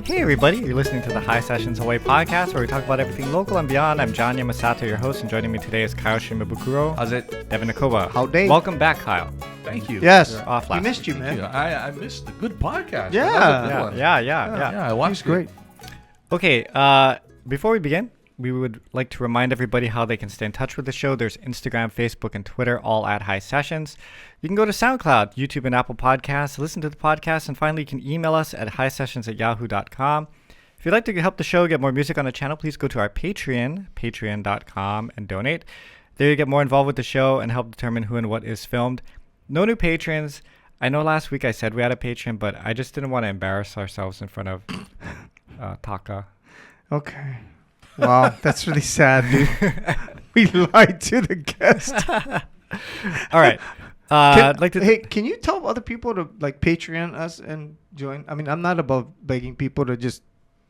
Hey everybody, you're listening to the Hisessions Hawaii podcast where we talk about everything local and beyond. I'm John Yamasato, your host, and joining me today is Kyle Shimabukuro. How's it? Devon Nekoba. Howdy. Welcome back, Kyle. Thank you. Yes. You're off We last missed you, week. man. I missed the good podcast. Yeah. That was a good one. Yeah. I watched He's great. Okay, before we begin, we would like to remind everybody how they can stay in touch with the show. There's Instagram, Facebook, and Twitter, all at Hisessions. You can go to SoundCloud, YouTube, and Apple Podcasts, listen to the podcast, and finally you can email us at hisessions@yahoo.com. If you'd like to help the show get more music on the channel, please go to our Patreon, patreon.com, and donate. There you get more involved with the show and help determine who and what is filmed. No new patrons. I know last week I said we had a Patreon, but I just didn't want to embarrass ourselves in front of Taka. Okay. Wow, that's really sad, dude. We lied to the guest. All right. Can you tell other people to like Patreon us and join? I mean, I'm not above begging people to just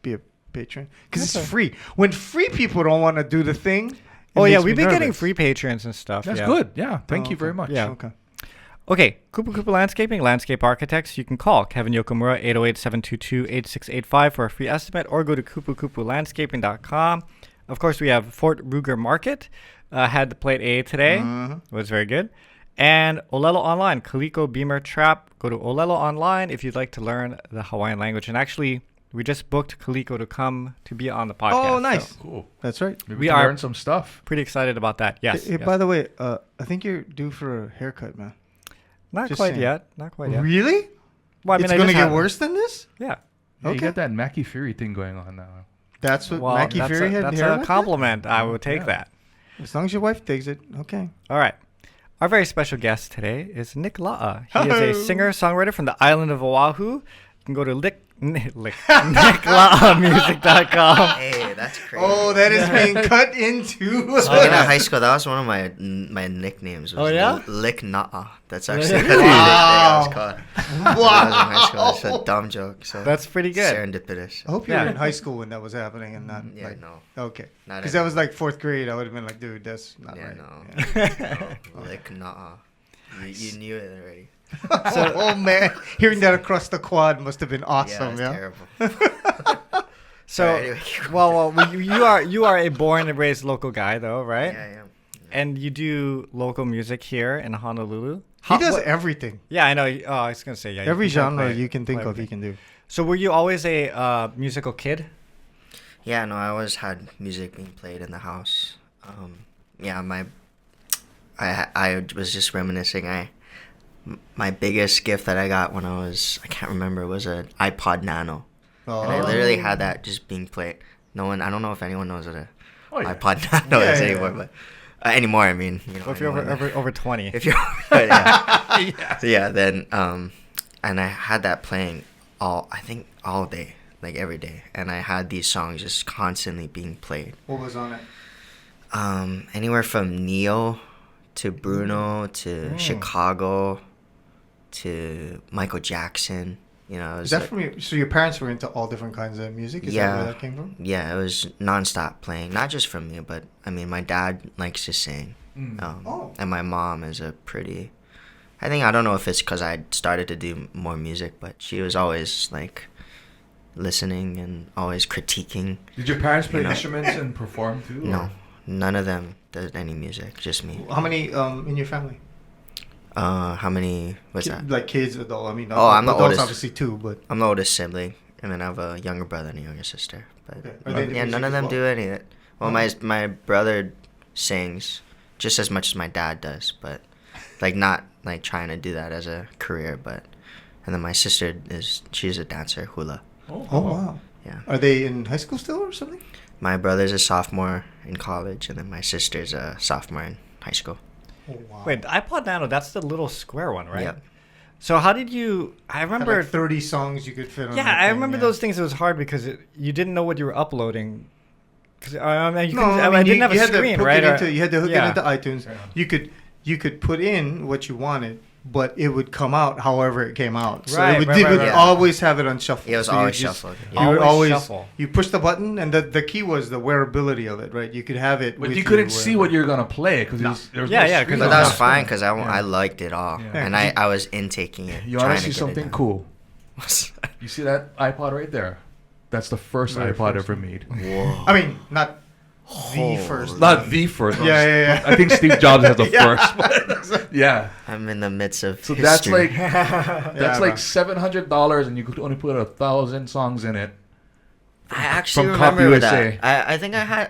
be a patron because it's free. When free people don't want to do the thing. Oh yeah, makes we've me been getting nervous. free patrons and stuff. That's yeah. good. Yeah. Thank you okay. very much. Yeah. Okay. Kupu Kupu Landscaping, Landscape Architects. You can call Kevin Yokomura 808-722-8685 for a free estimate, or go to kupukupulandscaping.com. Of course, we have Fort Ruger Market. Had the plate A today. It was very good. And Olelo Online, Kaliko Beamer Trap. Go to Olelo Online if you'd like to learn the Hawaiian language. And actually, we just booked Kaliko to come to be on the podcast. Oh, nice. So Cool. That's right. Maybe We we can are- learn some stuff. pretty excited about that. Yes. Hey, by the way, I think you're due for a haircut, man. Not just quite saying. yet. Not quite yet. Really? Well, It's I going to just get had- worse than this? Yeah. Yeah, Okay. You got that Mackie Fury thing going on now. That's what Well, Mackie that's Fury a, had that's hair a like that? compliment. I will take Yeah. that. As long as your wife digs it. Okay. All right. Our very special guest today is Nick La'a. He is Hello. a singer-songwriter from the island of Oahu. You can go to nicklaamusic.com. Hey, that's crazy. Oh, that is being cut into. Speaking of high school, that was one of my nicknames. Was Oh, yeah? Lick Na'a. That's actually Really? what Wow. I was called. When I was in high school. It's a dumb joke. So That's pretty good. serendipitous. I hope you were Yeah. in high school when that was happening and not Yeah, like. no. Okay. Not Because that was like fourth grade. I would have been like, dude, that's not Yeah, right. no. Yeah. No, Lick Na'a. You knew it already. Oh man, hearing that across the quad must have been Yeah, awesome. it's Yeah. terrible. So, Anyway. well, you are a born and raised local guy, though, right? Yeah, yeah. And you do local music here in Honolulu. He does what- everything. Yeah, I know. Oh, I was gonna say yeah. Every you can genre play- you can think play of, he everything. can do. So, were you always a musical kid? Yeah, no, I always had music being played in the house. Yeah, I was just reminiscing. My biggest gift that I got when I can't remember, was an iPod Nano. And I literally had that just being played. I don't know if anyone knows what a iPod Nano is anymore, but anymore, I mean. You know, Well, if you're over 20. if you're, yeah, then, and I had that playing all day, like every day. And I had these songs just constantly being played. What was on it? Anywhere from Neo to Bruno to Chicago to Michael Jackson. You know, it was Is that like- from your? So your parents were into all different kinds of music? Is that where that came from? Yeah, it was nonstop playing. Not just from me, but I mean, my dad likes to sing, and my mom is I don't know if it's because I started to do more music, but she was always like listening and always critiquing. Did your parents play You know. instruments and perform too? No, none of them did any music. Just me. How many in your family? How many? What's that? Like kids, adult. I mean, I'm the adults oldest. obviously too, but I'm the oldest sibling, and then I have a younger brother and a younger sister. But Okay. Are they into yeah, none music of them as do well? any of it. Well, my brother sings just as much as my dad does, but like not like trying to do that as a career. And then my sister she's a dancer, hula. oh wow. Yeah. Are they in high school still or something? My brother's a sophomore in college, and then my sister's a sophomore in high school. Oh wow. Wait, the iPod Nano, that's the little square one, right? Yep. So how did you... I Had remember... like 30 songs you could fit on. yeah, that I thing, remember yeah. those things. It was hard because you didn't know what you were uploading. Because I I didn't have a had to screen, hook right? you had to hook Yeah. it into iTunes. Yeah. You could put in what you wanted, but it would come out however it came out. So Right, it would, right, it right, would right. always have it on shuffle. It was So you always just- shuffled. You would Always always shuffle. you push the button, and the key was the wearability of it, right? You could have it, But with you couldn't wherever. see what you're gonna play because No. Yeah, screen because But on that was it. fine because Yeah. I liked it all, Yeah. and I was intaking it. You trying want to to see get it something down. cool? You see that iPod right there? That's the first Very iPod first. ever made. Whoa. I mean, not the Holy- first. Not the first. Yeah. I think Steve Jobs has the Yeah. first. Yeah. I'm in the midst of So history. that's like Yeah, like bro. $700, and you could only put 1,000 songs in it. I actually from Copy remember USA. that. I think I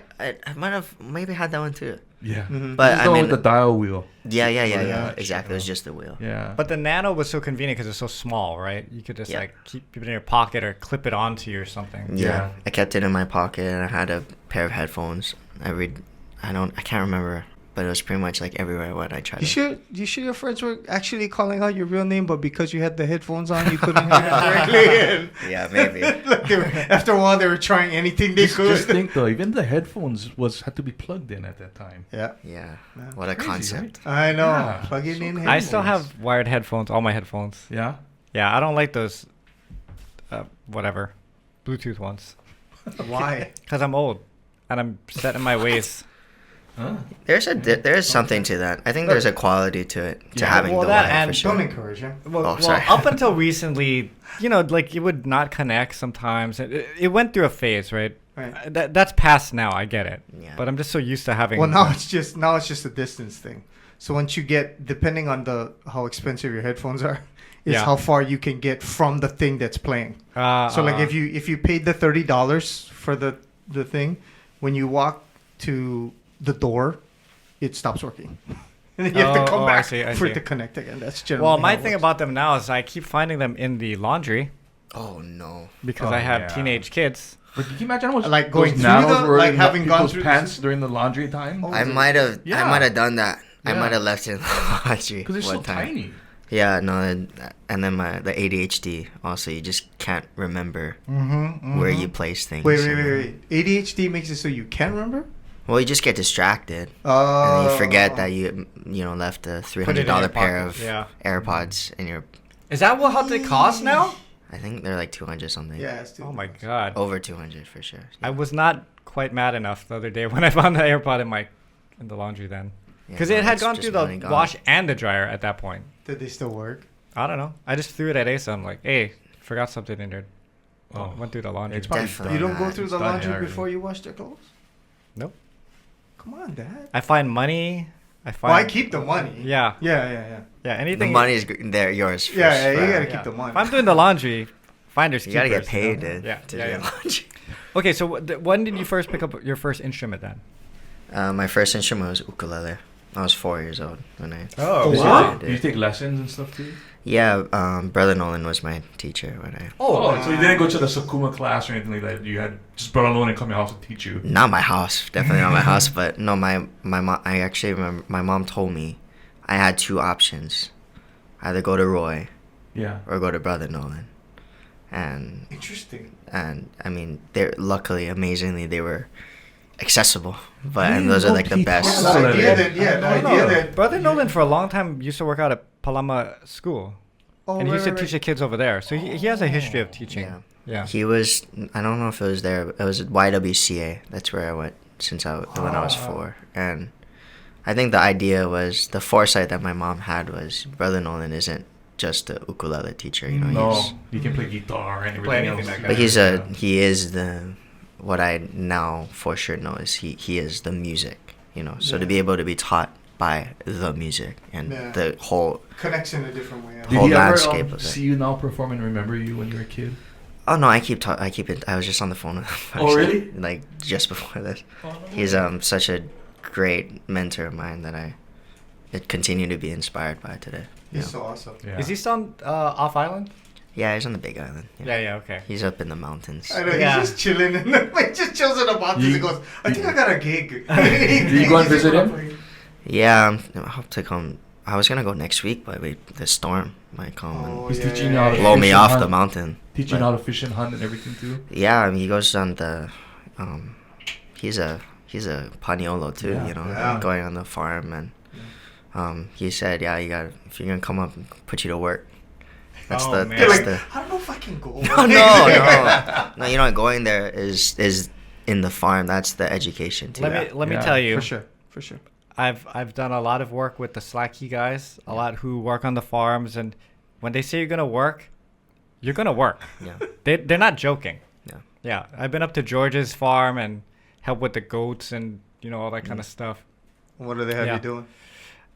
might have maybe had that one too. Yeah. Mhm. But This is I the one mean, with the dial wheel. yeah, Yeah. exactly. It was just the wheel. Yeah. But the Nano was so convenient because it's so small, right? You could just Yeah. like keep it in your pocket or clip it onto you or something. Yeah. Yeah. I kept it in my pocket, and I had a pair of headphones. I can't remember, but it was pretty much like everywhere I went. I tried. You sure your friends were actually calling out your real name, but because you had the headphones on, you couldn't hear it correctly? Yeah, maybe. Like after a while, they were trying anything they could. Just think though, even the headphones had to be plugged in at that time. Yeah, Yeah. Yeah. What a Crazy, concept. I know. Yeah. Plug it So in. crazy. I still headphones. have wired headphones, all my headphones. Yeah. Yeah, I don't like those, whatever, Bluetooth ones. Why? Because I'm old and I'm set in my ways. Huh? There's something to that. I think there's a quality to it, to Yeah. having Well, the that wire and for sure. Don't encourage him. Well, sorry. up until recently, like it would not connect sometimes. It went through a phase, right? Right. That's past now. I get it. Yeah. But I'm just so used to having. Well, now it's just a distance thing. So once you get, depending on how expensive your headphones are, is Yeah. how far you can get from the thing that's playing. So like if you paid the $30 for the thing, when you walk to the door, it stops working. And then you have to come I back see, I for see. it to connect again. That's generally Well, how my it thing works. about them now is I keep finding them in the laundry Oh no. because Oh, I have yeah. teenage kids. But can you imagine how much Like going those through nanos the- were like in having gone people's through the pants system? during the laundry time? Oh, I might have Yeah. done that. I Yeah. might have left it in the laundry Because they're one so time. tiny. Yeah, no, and then the ADHD also. You just can't remember where you place things. Wait. and then- ADHD makes it so you can't remember? Well, you just get distracted, and then you forget that you left a Put it in your $300 pair pocket, of yeah. AirPods in your. Is that how they cost now? I think they're like 200 something. Yeah. It's too Oh my much. god. Over 200 for sure. I was not quite mad enough the other day when I found the AirPod in the laundry then. Yeah, Because no, it had it's gone just through the running gone. wash and the dryer at that point. Did they still work? I don't know. I just threw it at Asa. I'm like, hey, forgot something in there. Oh. Went through the laundry. It's probably Definitely. You don't go not. through It's the done laundry already. before you wash their clothes? Nope. Come on, Dad. I find money. I find. Well, I keep the money. Yeah. Yeah. Yeah. The Anything. money is there, yours. First, Yeah, you right? gotta Yeah. keep the money. If I'm doing the laundry, finders You gotta get keepers, you paid, know? dude. Yeah. To yeah, do yeah. laundry. Okay, so when did you first pick up your first instrument then? My first instrument was ukulele. I was 4 years old when I. Oh, Did wow. you, did you take lessons and stuff too? Yeah, Brother Nolan was my teacher when I. Oh, so you didn't go to the Sakuma class or anything like that? You had just brought alone and come to your house to teach you? Not my house, definitely not my house. But no, my mom. I actually remember my mom told me I had two options: either go to Roy Yeah. or go to Brother Nolan. And Interesting. I mean, they're luckily, amazingly, they were accessible. But I and those are didn't like know the Pete best. Hall The idea Yeah. that, yeah, the No, idea no. that. Brother Nolan for a long time used to work out at Palama School. Oh, And he used to right, teach the kids over there. So he has a history of teaching. Yeah. Yeah. He was. I don't know if it was there. It was at YWCA. That's where I went when I was 4. And I think the idea was the foresight that my mom had was Brother Nolan isn't just a ukulele teacher. You know, No, he's, you can play guitar and Play everything anything else. like but that. he is the what I now for sure know is he is the music. You know, so to be Yeah. able to be taught by the music and Yeah. the whole. Connects in a different way. Did whole he ever landscape of it. see you now perform and remember you when you were a kid? Oh no, I keep it. I was just on the phone with him. Oh, actually, really? Like just before this. Oh, no He's way. such a great mentor of mine that I continue to be inspired by today. He's Yeah. so awesome. Yeah. Is he still off island? Yeah, he's on the Big Island. Yeah, okay. He's up in the mountains. I know, Yeah. he's just chilling. And he just chills in the mountains. You- He goes, I think I got a gig. Did you go and visit him? Yeah, I hope to come. I was gonna go next week, but the storm might come Oh, He's yeah, teaching yeah, you how to yeah. and blow me fish and off hunt. the mountain. Teaching But- how to fish and hunt and everything too. Yeah, I mean, he goes on the. He's a Paniolo too. Yeah. You know, Yeah. going on the farm and. he said, yeah, you got if you're gonna come up, put you to work. That's man. Like, I don't know if I can go. No. You know, going there is in the farm. That's the education too. Let me tell you. For sure. I've done a lot of work with the Slacky guys, a lot who work on the farms, and when they say you're gonna work, you're gonna work. Yeah. They're not joking. Yeah. Yeah. I've been up to George's farm and helped with the goats and all that kind of stuff. What do they have you doing?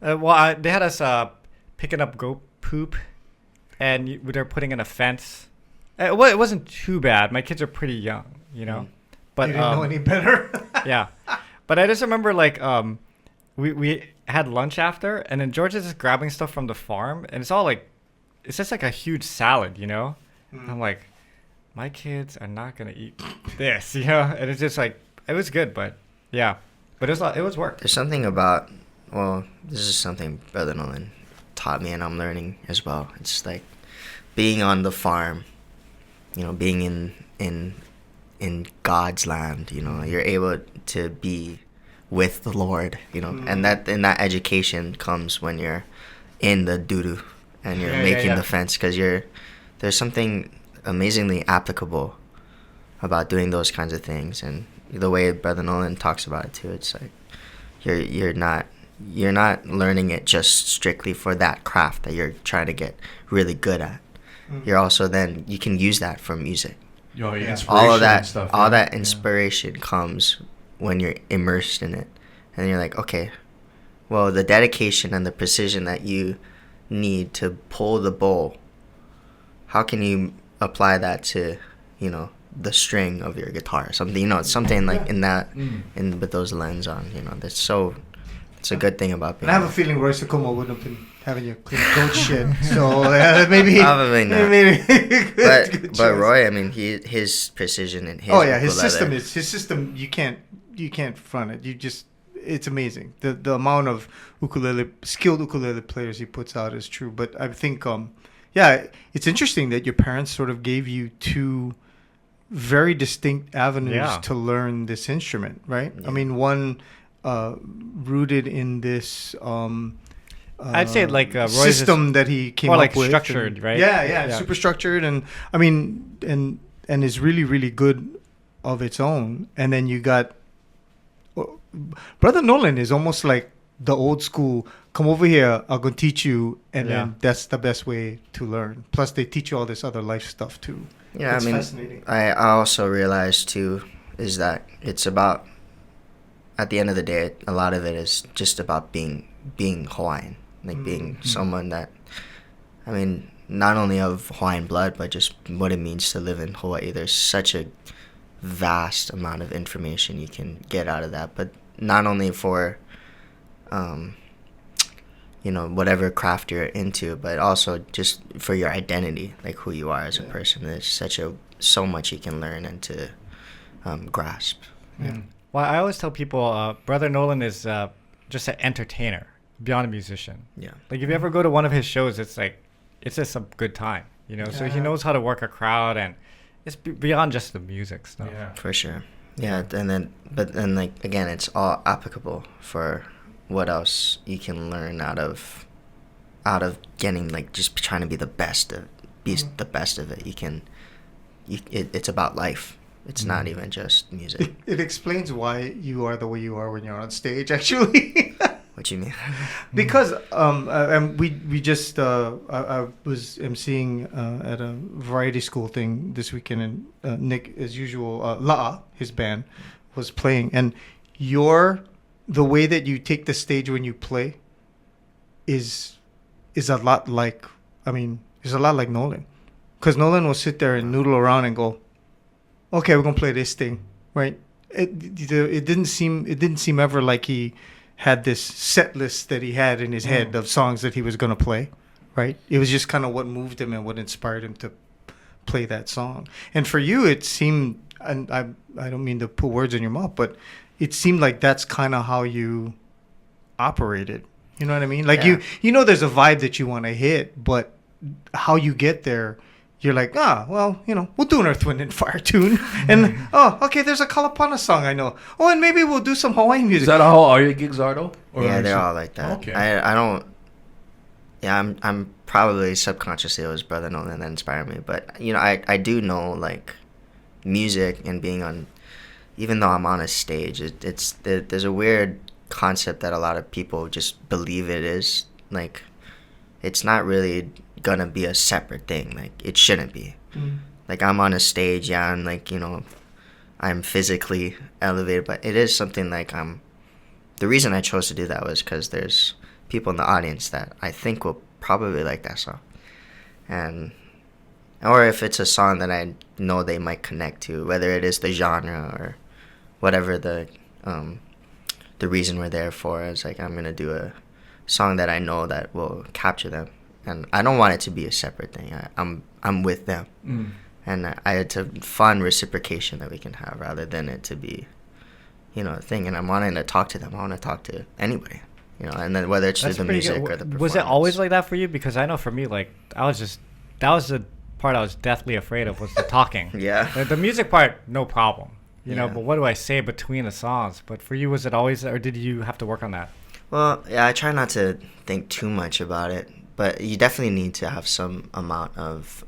They had us picking up goat poop, and they're putting in a fence. It wasn't too bad. My kids are pretty young, But you didn't know any better. yeah, but I just remember we had lunch after, and then George is just grabbing stuff from the farm, and it's just like a huge salad, I'm like, my kids are not gonna eat this, and it's just like it was good, but yeah, but it was work. There's something about this is something Brother Nolan taught me, and I'm learning as well. It's like being on the farm, being in God's land, you're able to be with the Lord, and that education comes when you're in the doo-doo and you're making the fence, because there's something amazingly applicable about doing those kinds of things, and the way Brother Nolan talks about it too. It's like you're not learning it just strictly for that craft that you're trying to get really good at. You're also then you can use that for music. All of that stuff, that inspiration comes when you're immersed in it, and you're like, okay, well, the dedication and the precision that you need to pull the bow, how can you apply that to the string of your guitar or something, something like in that with those lens on, it's a good thing about being. And I have a feeling Roy Sakuma wouldn't have been having you clean goat shit, so maybe probably not. Maybe but Roy, I mean, his precision and his his system you can't front it. It's amazing. The amount of skilled ukulele players he puts out is true. But I think it's interesting that your parents sort of gave you two very distinct avenues to learn this instrument, right? I mean, one rooted in this I'd say Roy's system that he came up with, structured, right? Yeah, super structured, and I mean, and is really, really good of its own. And then you got Brother Nolan is almost like the old school. Come over here, I'm gonna teach you, and then that's the best way to learn. Plus, they teach you all this other life stuff too. Yeah, it's I mean, fascinating. I also realized too is that it's about, at the end of the day, a lot of it is just about being Hawaiian, being someone that, I mean, not only of Hawaiian blood, but just what it means to live in Hawaii. There's such a vast amount of information you can get out of that, but not only for whatever craft you're into, but also just for your identity, like who you are as a person. There's so much you can learn and to grasp. Well, I always tell people Brother Nolan is just an entertainer beyond a musician. Yeah. Like if you ever go to one of his shows, it's just a good time, So he knows how to work a crowd, and it's beyond just the music stuff. Yeah. For sure. Yeah, but then again, it's all applicable for what else you can learn out of getting just trying to be the best of it. It's about life. It's not even just music. It explains why you are the way you are when you're on stage, actually. What you mean? Because we just I was emceeing at a variety school thing this weekend, and Nick, as usual, La'a, his band, was playing, and the way that you take the stage when you play is a lot like Nolan, because Nolan will sit there and noodle around and go, okay, we're gonna play this thing, right? It didn't seem ever like he had this set list that he had in his head of songs that he was gonna play, right? It was just kind of what moved him and what inspired him to play that song. And for you, it seemed, and I don't mean to put words in your mouth, but it seemed like that's kind of how you operated. You know what I mean? Like there's a vibe that you want to hit, but how you get there, you're like, well, we'll do an Earth, Wind, and Fire tune. And, okay, there's a Kalapana song I know. Oh, and maybe we'll do some Hawaiian music. Is that how all your gigs are, though? Or yeah, they're all like that. Okay. I don't... Yeah, I'm probably subconsciously it was Brother Nolan that inspired me. But, I do know, like, music and being on... Even though I'm on a stage, there's a weird concept that a lot of people just believe it is. Like, it's not really gonna be a separate thing. Like, it shouldn't be. Like, I'm on a stage, yeah, and like, I'm physically elevated, but it is something like the reason I chose to do that was because there's people in the audience that I think will probably like that song, or if it's a song that I know they might connect to, whether it is the genre or whatever the reason we're there for. Is like, I'm gonna do a song that I know that will capture them. And I don't want it to be a separate thing. I'm with them, and it's a fun reciprocation that we can have rather than it to be, a thing. And I'm wanting to talk to them. I want to talk to anybody, and then whether it's through the music or the performance. Was it always like that for you? Because I know for me, like that was the part I was deathly afraid of, was the talking. Yeah. The music part, no problem, But what do I say between the songs? But for you, was it always, or did you have to work on that? Well, yeah, I try not to think too much about it. But you definitely need to have some amount of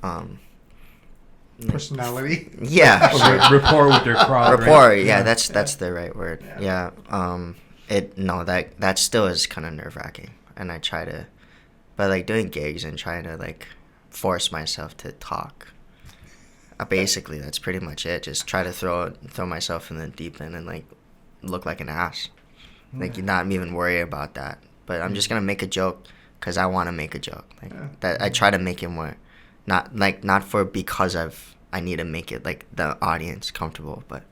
personality. Yeah, sure. Rapport with your crowd. Rapport, right? yeah, that's the right word. Yeah. That still is kind of nerve wracking, and I try to, but like doing gigs and trying to like force myself to talk. Basically, that's pretty much it. Just try to throw myself in the deep end and like look like an ass. Like, you're not even worry about that. But I'm just gonna make a joke. Because I want to make a joke, that I try to make it more, not because I need to make it like the audience comfortable, but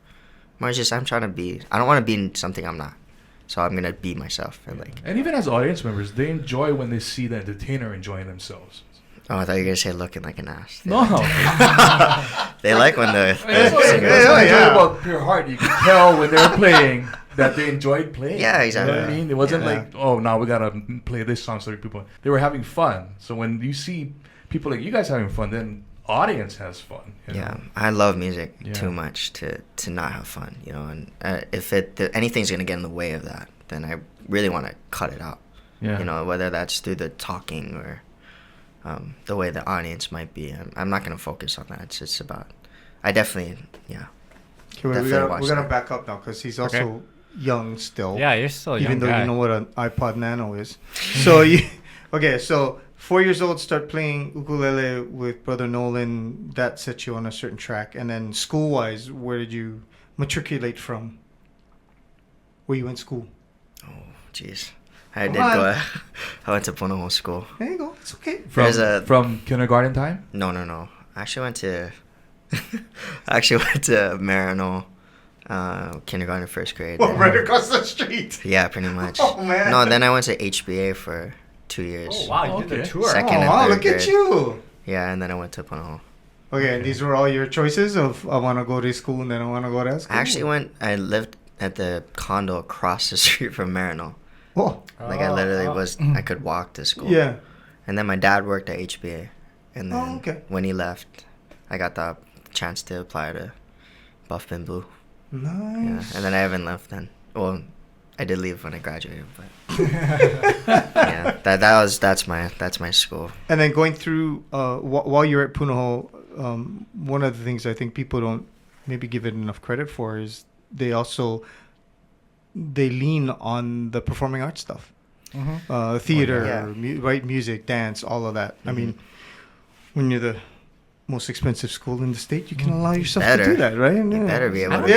more just I'm trying to be. I don't want to be something I'm not, so I'm gonna be myself And even as audience members, they enjoy when they see the entertainer enjoying themselves. Oh, I thought you were gonna say looking like an ass. No. They like when the singers. About Pure Heart, you can tell when they're playing that they enjoyed playing. Yeah, exactly. You know what I mean? It wasn't like, now we gotta play this song so people. They were having fun. So when you see people like you guys having fun, then audience has fun. Yeah, I love music too much to not have fun. And if anything's gonna get in the way of that, then I really want to cut it out. Yeah. Whether that's through the talking or the way the audience might be. I'm not gonna focus on that. It's just about. I definitely. Okay, we're gonna back up now because he's also young still. Yeah, you're still young. Even though you know what an iPod Nano is. So so 4 years old, start playing ukulele with Brother Nolan. That set you on a certain track. And then school-wise, where did you matriculate from? Where you went to school? Oh, jeez. I went to Punahou School. There you go. It's okay. From kindergarten time? No. I actually went to Marino, kindergarten, first grade. Well, right across the street. Yeah, pretty much. Oh, man. No, then I went to HBA for 2 years. Oh, wow. You did the tour. Second and wow, third look grade. at you. Yeah, and then I went to Punahou. Okay, and these were all your choices of I want to go to school and then I want to go to school? I lived at the condo across the street from Marino. Oh. Like, I literally I could walk to school. Yeah. And then my dad worked at HBA. And then when he left, I got the chance to apply to Buff Ben Blue. Nice. Yeah. And then I haven't left then. Well, I did leave when I graduated, but yeah, that's my school. And then going through while you're at Punahou, one of the things I think people don't maybe give it enough credit for is they lean on the performing arts stuff, theater, music, dance, all of that. Mm-hmm. I mean, when you're the most expensive school in the state, you can allow yourself to do that, right? You better be able to. You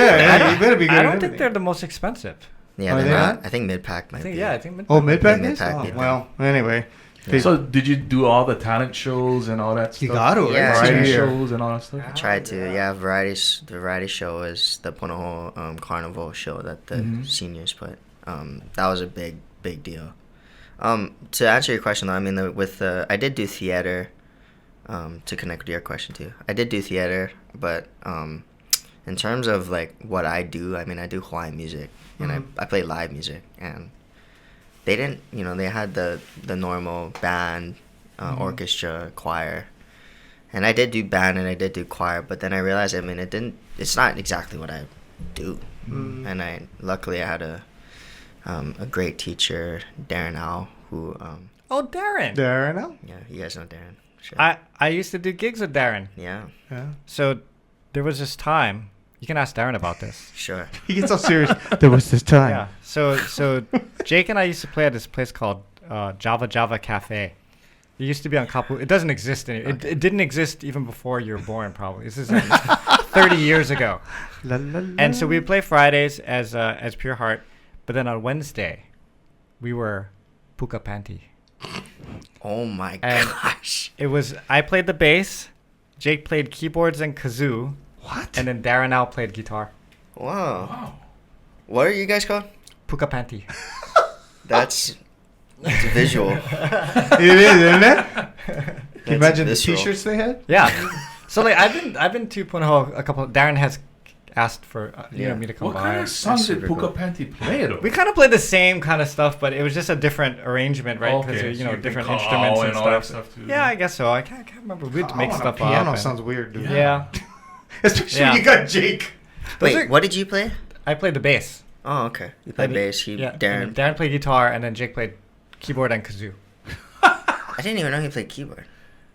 better be good. I don't think they're the most expensive. Yeah, they're not. I think Mid-Pac might be. Yeah, I think Mid-Pac. Oh, Mid-Pac is? Mid-Pac. Well, anyway. Yeah. So did you do all the talent shows and all that stuff? You got to, yeah, variety shows and all that stuff? I tried to, yeah. The variety show is the Punahou Carnival show that the seniors put. That was a big deal. To answer your question, though, I mean, I did do theater. To connect with your question too, I did do theater, but in terms of like what I do, I mean, I do Hawaiian music and I play live music, and they didn't, they had the normal band, orchestra, choir, And I did do band and I did do choir, but then I realized, I mean, it's not exactly what I do. And luckily I had a great teacher, Darren Al, who Oh, Darren. Darren? yeah, you guys know Darren. Sure. I used to do gigs with Darren. Yeah, So there was this time. You can ask Darren about this. sure. He gets all serious. There was this time. Yeah. So Jake and I used to play at this place called Java Cafe. It used to be on Kapu. It doesn't exist anymore. It didn't exist even before you were born, probably. This is 30 years ago. La, la, la. And so we would play Fridays as Pure Heart, but then on Wednesday, we were Puka Panty. Oh my And gosh. I played the bass, Jake played keyboards and kazoo, What? and then Darren Al played guitar. Wow. Wow. What are you guys called? Puka Panty. That's visual. It is, isn't it? Can you imagine the visceral. T-shirts they had? Yeah. So like I've been to Punahou a couple. Darren has asked for me to come What by. kind of songs did super Puka cool. Panty play though? We kind of played the same kind of stuff, but it was just a different arrangement, right? Because Okay, so you different can call instruments and and all that stuff. stuff too. Yeah, I guess so. I can't remember. We'd make on stuff a piano up. and- sounds weird, dude. Yeah. Especially Yeah. when you got Jake. Those Wait, are- what did you play? I played the bass. Oh, okay. You played bass. Yeah. Darren. and Darren played guitar, and then Jake played keyboard and kazoo. I didn't even know he played keyboard.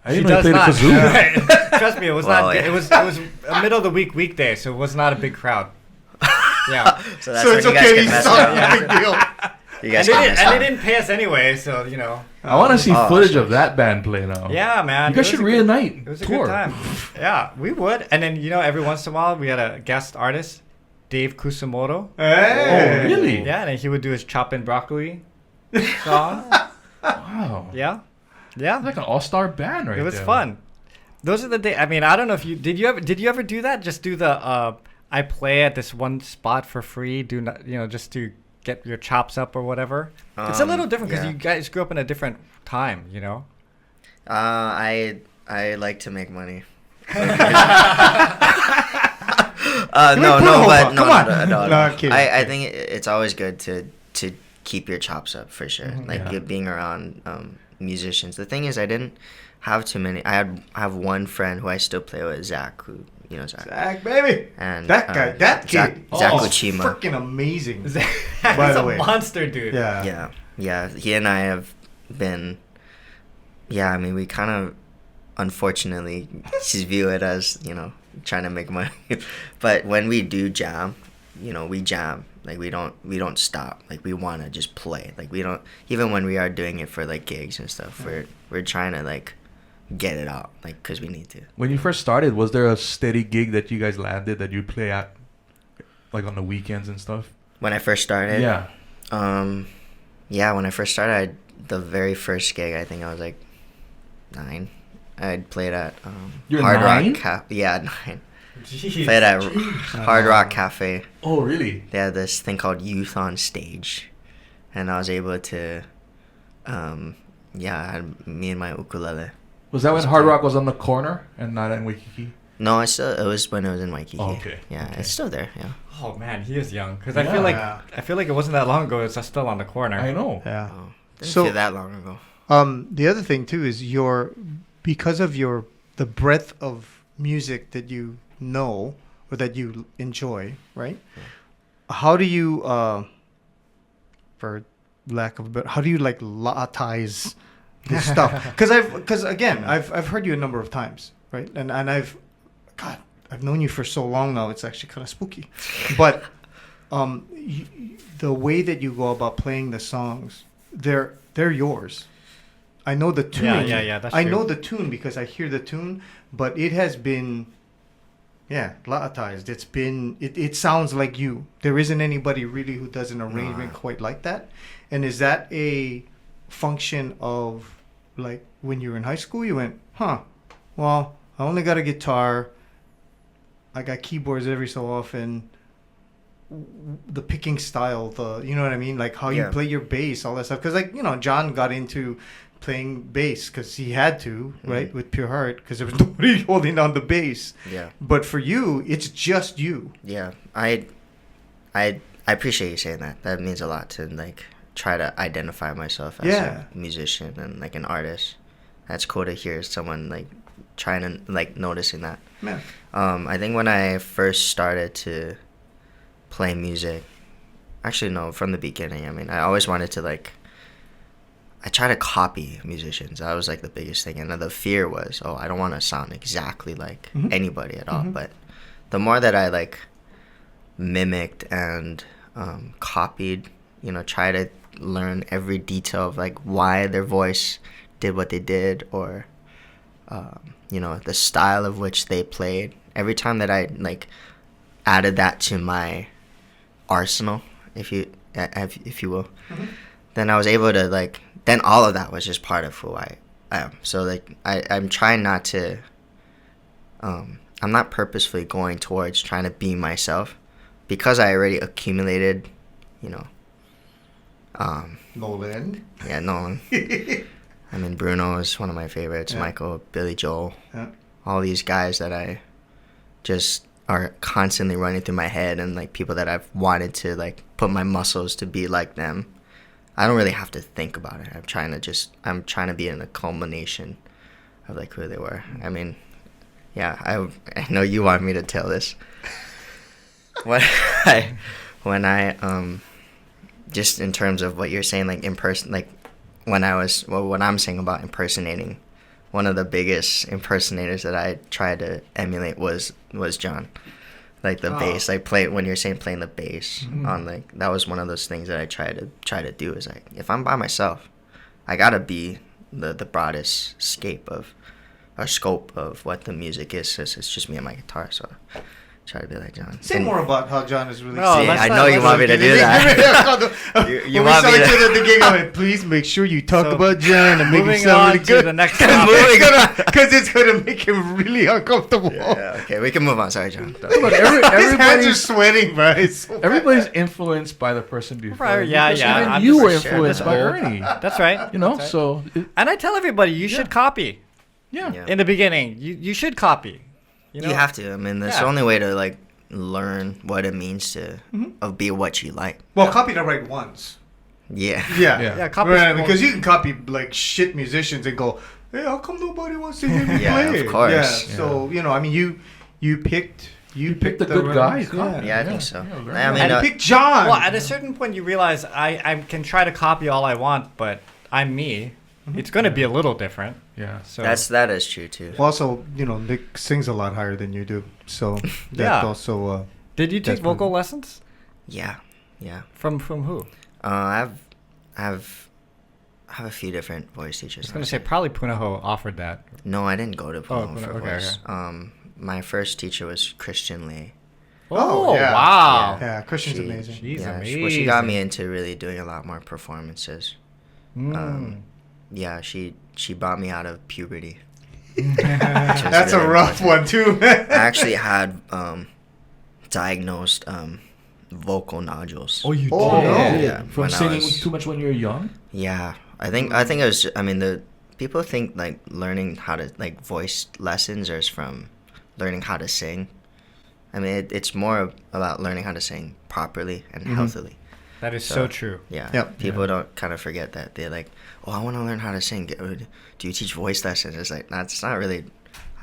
I didn't know you played a kazoo. Right. Trust me, it was Well, not. yeah. It was a middle of the week weekday, so it was not a big crowd. Yeah. So that's So when it's you guys okay. can He's mess not up. a big deal. You guys And can mess they up. didn't pay us anyway, so I want to see Oh, footage sure. of that band play now. Yeah, man. You guys It should was a good- reunite. It was a tour. good time. Yeah, we would. And then every once in a while we had a guest artist, Dave Kusumoto. Hey. Oh, really? Yeah, and then he would do his Chop in Broccoli song. Wow. Yeah, yeah. Like an all-star band right It was there. fun. Those are the days. I mean, I don't know if you did you ever do that? Just do the I play at this one spot for free. Do not just to get your chops up or whatever. It's a little different because yeah. you guys grew up in a different time. I like to make money. No, Come on. no. No, I'm kidding. I think it's always good to keep your chops up for sure. Like Yeah. being around musicians. The thing is, I didn't have too many. I have one friend who I still play with, Zach, who Zach. Zach, baby. And That guy, that Zach, kid. Zach is Uchima. freaking amazing. He's By the a way. monster, dude. Yeah. Yeah. He and I have been. Yeah, I mean, we kind of, unfortunately, just view it as trying to make money. But when we do jam, we jam. Like we don't stop. Like we want to just play. Like we don't, even when we are doing it for like gigs and stuff. We're trying to like get it out, like because we need to. When you first started, was there a steady gig that you guys landed that you play at, like on the weekends and stuff? When I first started. Yeah. Yeah. When I first started, the very first gig, I think I was like 9. I'd played at You're Hard 9? Rock. Yeah, 9. Jeez. Played at Hard Rock Cafe. Oh, really? They had this thing called Youth on Stage, and I was able to, I had me and my ukulele. Was that when Hard Rock was on the corner and not in Waikiki? No, it was when it was in Waikiki. Oh, okay. Yeah, Okay. it's still there. Yeah. Oh man, he is young. Because Yeah. I feel like it wasn't that long ago. It's still on the corner. I know. Yeah. Oh, didn't So- feel that long ago. The other thing too is because of the breadth of music that you know or that you enjoy, right? How do you, for lack of a better, how do you like latize this stuff? Because again, I've heard you a number of times, right? And I've known you for so long now. It's actually kind of spooky, but the way that you go about playing the songs, they're yours. I know the tune. Yeah, that's I true. know the tune because I hear the tune, but it has been, latized. It's been, it sounds like you. There isn't anybody really who does an arrangement quite like that. And is that a function of, like, when you were in high school, you went, well, I only got a guitar. I got keyboards every so often. The picking style, you know what I mean? Like how you Yeah. play your bass, all that stuff. Because, like, John got into playing bass because he had to, right, with Pure Heart, because there was nobody holding on the bass. Yeah. But for you, it's just you. Yeah. I appreciate you saying that. That means a lot to like try to identify myself as Yeah. a musician and like an artist. that's cool to hear someone like trying to like noticing that. Yeah. I think when I first started to play music, actually no, from the beginning. I mean, I always wanted to like. I try to copy musicians. That was like the biggest thing, and the fear was, I don't want to sound exactly like anybody at all. But the more that I like mimicked and copied, try to learn every detail of like why their voice did what they did, or the style of which they played. Every time that I like added that to my arsenal, if you will, then I was able to like. Then all of that was just part of who I am. So like I'm trying not to. I'm not purposefully going towards trying to be myself, because I already accumulated, Nolan. Yeah, Nolan. I mean, Bruno is one of my favorites. Yeah. Michael, Billy Joel. Yeah. All these guys that I just are constantly running through my head, and like people that I've wanted to like put my muscles to be like them. I don't really have to think about it. I'm trying to be in a culmination of like who they were. I mean, yeah, I know you want me to tell this. when I just in terms of what you're saying, like in person, like what I'm saying about impersonating, one of the biggest impersonators that I tried to emulate was John. Like the bass, like when you're saying playing the bass on like, that was one of those things that I try to do, is like, if I'm by myself, I gotta be the broadest scope of what the music is. It's just me and my guitar, so I try to be like John. Say more about how John is really. I know you want me to do that. you want me to at the gig. I'm like, please make sure you talk about John and make him sound really good. The next topic. Because it's gonna make him really uncomfortable. Yeah, okay, we can move on. Sorry, John. But his hands are sweating, bro. Everybody's influenced by the person before. Yeah. Even you were influenced by Ernie. That's right. That's right. So. And I tell everybody, you should copy. Yeah. In the beginning, you should copy. You have to. I mean, that's the only way to like learn what it means to be what you like. Well, copy the right ones. Yeah. Copy right, because you can copy like shit musicians and go, hey, how come nobody wants to hear me play? Yeah, of course. Yeah. So I mean, you picked the good guy. Yeah, I think so. I mean, and pick John. Well, at a certain point, you realize I can try to copy all I want, but I'm me. It's going to be a little different. Yeah. So that is true too. Well, also, Nick sings a lot higher than you do, so that also. Did you take vocal lessons? Yeah. From who? I have a few different voice teachers. I was going to say probably Punaho offered that. No, I didn't go to Punaho for voice. Okay. My first teacher was Christian Lee. Oh, yeah. Wow. Yeah, Christian's amazing. She's amazing. She got me into really doing a lot more performances. Yeah, she brought me out of puberty. That's really a rough one too. I actually had diagnosed vocal nodules. Oh, you did? Oh, no. Yeah. From singing too much when you were young? Yeah. I think it was, the people think like learning how to like voice lessons is from learning how to sing. I mean, it's more about learning how to sing properly and healthily. That is so true. Yeah. Yep. People don't kind of forget that. They're like, I want to learn how to sing. Do you teach voice lessons? It's like, no, it's not really.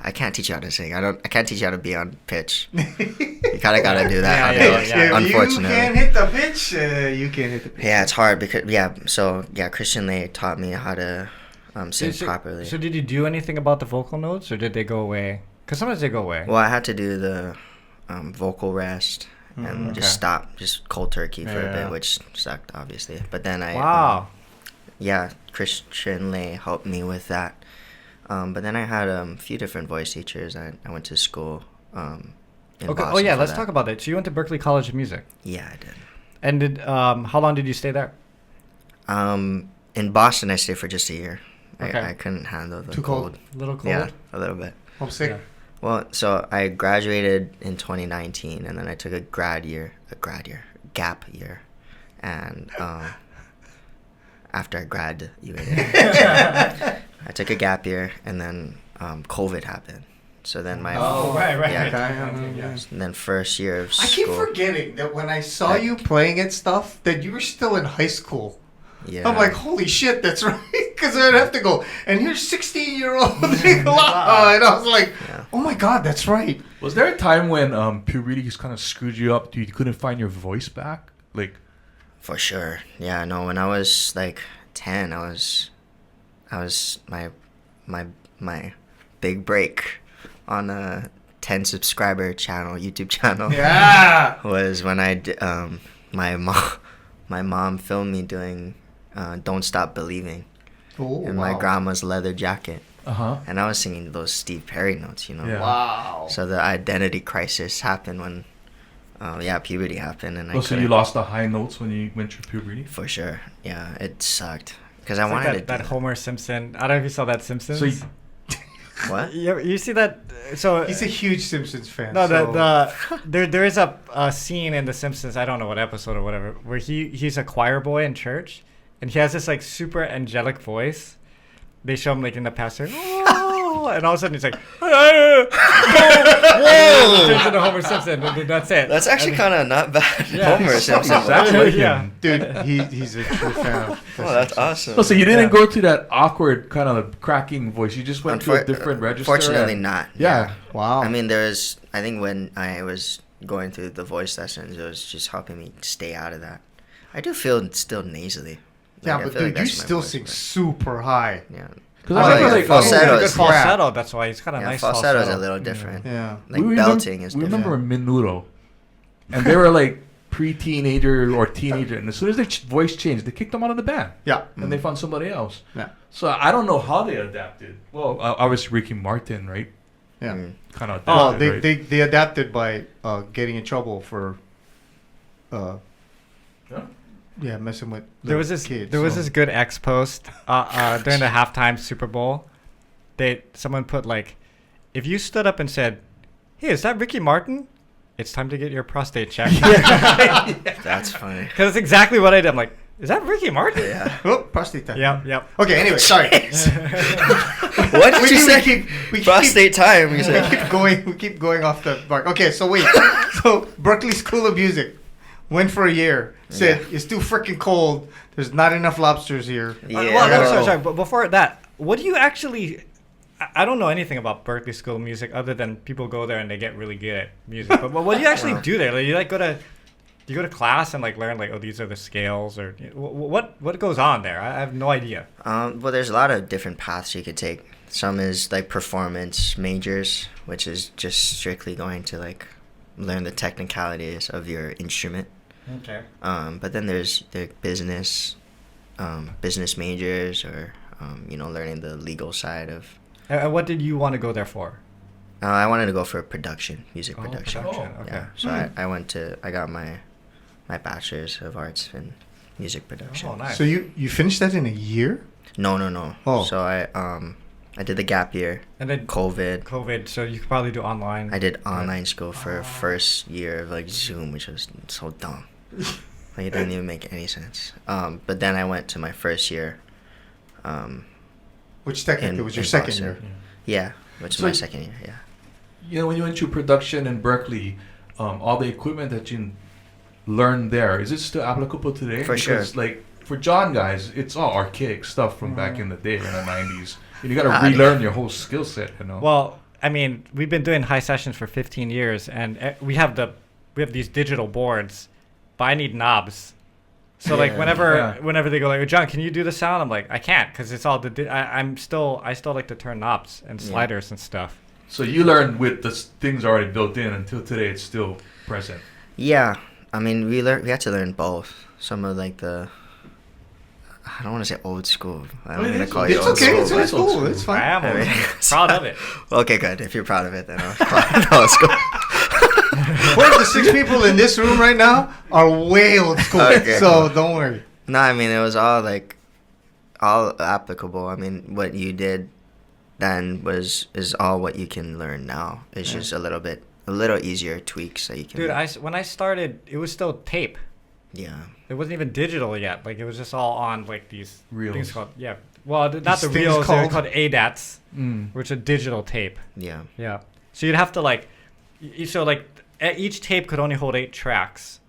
I can't teach you how to sing. I can't teach you how to be on pitch. You kind of got to do that. Unfortunately. You can't hit the pitch. You can't hit the pitch. Yeah, it's hard because Christian Lee taught me how to sing properly. So did you do anything about the vocal notes, or did they go away? Because sometimes they go away. Well, I had to do the vocal rest. And just cold turkey for a bit, which sucked, obviously. But then Christian Lee helped me with that. But then I had a few different voice teachers. I went to school in Boston. Oh, yeah, let's talk about that. So you went to Berklee College of Music. Yeah, I did. And how long did you stay there? In Boston, I stayed for just a year. Okay. I couldn't handle the Too cold? A little cold? Yeah, a little bit. Homesick? Yeah. Well, so I graduated in 2019, and then I took a gap year, and after I graduated, I took a gap year, and then COVID happened. So then my right. And then first year of school. I keep forgetting that when I saw you playing at stuff, that you were still in high school. I'm like, holy shit, that's right. Because I'd have to go, and here's 16-year-old Nicola. And I was like, oh my God, that's right. Was there a time when puberty just kind of screwed you up? You couldn't find your voice back? Like, For sure. Yeah, no, when I was like 10, I was my big break on a 10 subscriber YouTube channel. Yeah. Was when my mom filmed me doing Don't Stop Believing in my grandma's leather jacket. And I was singing those Steve Perry notes, Yeah. Wow. So the identity crisis happened when puberty happened, and so you lost the high notes when you went through puberty? For sure. Yeah, it sucked because I It's wanted like that Homer Simpson. I don't know if you saw that Simpsons. So What? You see that? So He's a huge Simpsons fan. no, so. there is a scene in The Simpsons. I don't know what episode or whatever, where he's a choir boy in church, and he has this like super angelic voice. They show him like in the pastor, oh, and all of a sudden he's like, whoa, turns into Homer Simpson, and that's it. That's actually kind of not bad. Yeah. Homer Simpson. Exactly like Yeah. him. Dude, he's a true fan of Oh, that's awesome. Oh, so you didn't go to that awkward kind of cracking voice. You just went to a different register. Fortunately, and- not. Yeah. Wow. I mean, I think when I was going through the voice lessons, it was just helping me stay out of that. I do feel still nasally. yeah, I but feel dude, you that's my still voice, sing but- super high. Yeah. Because I I like remember it. like Falsetto good is- falsetto. That's why he's got a Yeah, nice falsetto is falsetto. a little different. Yeah. Like belting is We different. remember Menudo, and they were like pre-teenager or teenager, and as soon as their voice changed, they kicked them out of the band, Yeah. and they found somebody else. Yeah. So I don't know how they adapted. Well, obviously Ricky Martin, right? Yeah. Mm. Kind of. Well, adapted, right? they adapted by getting in trouble for messing with There was this kids. there was so- this good X post during the halftime Super Bowl. Someone put like, if you stood up and said, "Hey, is that Ricky Martin? It's time to get your prostate checked." That's funny. Because it's exactly what I did. I'm like, is that Ricky Martin? Yeah. Oh, prostate time. Yep. Okay, anyway, sorry. What did you say? We Prostate time. You We said. keep going off the mark. Okay, so wait. So Berkeley School of Music went for a year. Said it's too freaking cold. There's not enough lobsters here. Yeah. Well, sorry. But before that, what do you actually? I don't know anything about Berkeley School of Music other than people go there and they get really good at music. But what do you actually do there? Like, you like do you go to class and like learn like, oh, these are the scales, or what goes on there? I have no idea. Well, there's a lot of different paths you could take. Some is like performance majors, which is just strictly going to like learn the technicalities of your instrument. Okay. But then there's the business majors, or learning the legal side of. And what did you want to go there for? I wanted to go for music Oh, production. production, okay. Yeah. So I got my bachelor's of arts in music production. Oh, nice. So you finished that in a year? No. Oh. So I did the gap year. And then COVID. So you could probably do online. I did online school for first year of like Zoom, which was so dumb. Like it didn't even make any sense. But then I went to my first year. Which technically was your in second Boston. year. Yeah, which is So my second year. Yeah. You know, when you went to production in Berkeley, all the equipment that you learned there, is it still applicable today? For sure. Because, like, for John guys, it's all archaic stuff from back in the day in the 90s. And you got Ah, to relearn your whole skill set, you know? Well, I mean, we've been doing Hisessions for 15 years, and we have these digital boards, but I need knobs. So like Yeah. whenever they go like, John, can you do the sound? I'm like, I can't, because it's all I still like to turn knobs and sliders and stuff. So you learned with the things already built in until today it's still present. Yeah, I mean we had to learn both. Some of like I don't want to say old school. I don't want to call it It's old okay. school. It's but- cool. It's fine. I am I mean, proud of it. Okay, good. If you're proud of it, then I'll call it old school. Four of the 6 people in this room right now are way old school. Okay. So don't worry. No, I mean it was all applicable. I mean what you did then is all what you can learn now. It's just a little easier tweaks that you can. Dude, when I started, it was still tape. Yeah. It wasn't even digital yet. Like, it was just all on like these Reels. things called Well, not the These things reels. They're called- called ADATs, which are digital tape. Yeah. Yeah. So you'd have to like, so like each tape could only hold 8 tracks,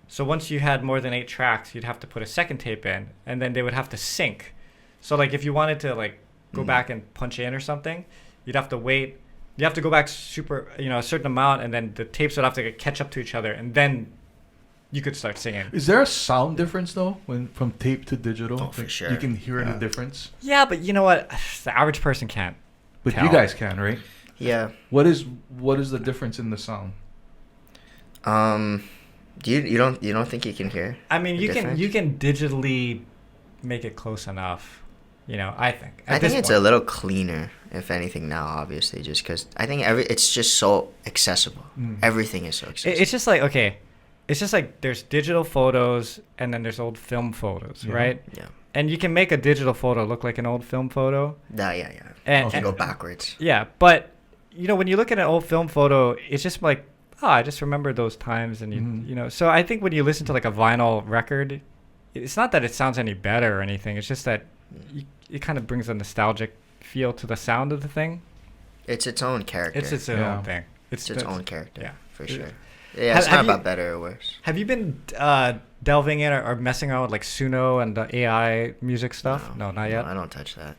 So once you had more than 8 tracks, you'd have to put a second tape in, and then they would have to sync. So like if you wanted to like go back and punch in or something, you'd have to wait. You have to go back a certain amount, and then the tapes would have to catch up to each other, and then you could start singing. Is there a sound difference though when from tape to digital? Oh, for sure. You can hear the difference. Yeah, but you know what? The average person can't. But tell. you guys can, right? Yeah. What is the difference in the sound? You don't think you can hear? I mean, you difference? can digitally make it close enough. I think. I think it's a little cleaner, if anything, now. Obviously, just because I think it's just so accessible. Everything is so accessible. It's just like it's just like there's digital photos and then there's old film photos, right? Yeah. And you can make a digital photo look like an old film photo. Yeah. And, you can go backwards. Yeah, but when you look at an old film photo, it's just like, I just remember those times, and So I think when you listen to like a vinyl record, it's not that it sounds any better or anything. It's just that it kind of brings a nostalgic feel to the sound of the thing. It's its own character. It's its own thing. It's its own character. Yeah, for sure. Yeah, it's not about better or worse. Have you been delving in or messing around with like Suno and the AI music stuff? No, not yet. No, I don't touch that.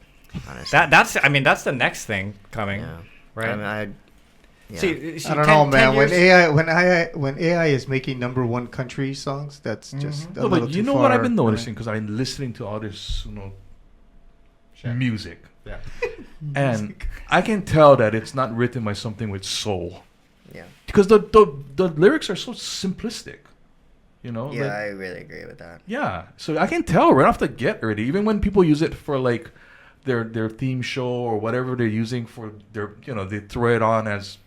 Honestly, that's the next thing coming, right? I mean, yeah. See, I don't know, man. When AI is making #1 country songs, that's just no. But you know what I've been noticing, because I've been listening to all this, music. Yeah. And I can tell that it's not written by something with soul. Yeah. Because the lyrics are so simplistic. Yeah, I really agree with that. Yeah. So I can tell right off the get already, even when people use it for like their theme show or whatever they're using for their, they throw it on as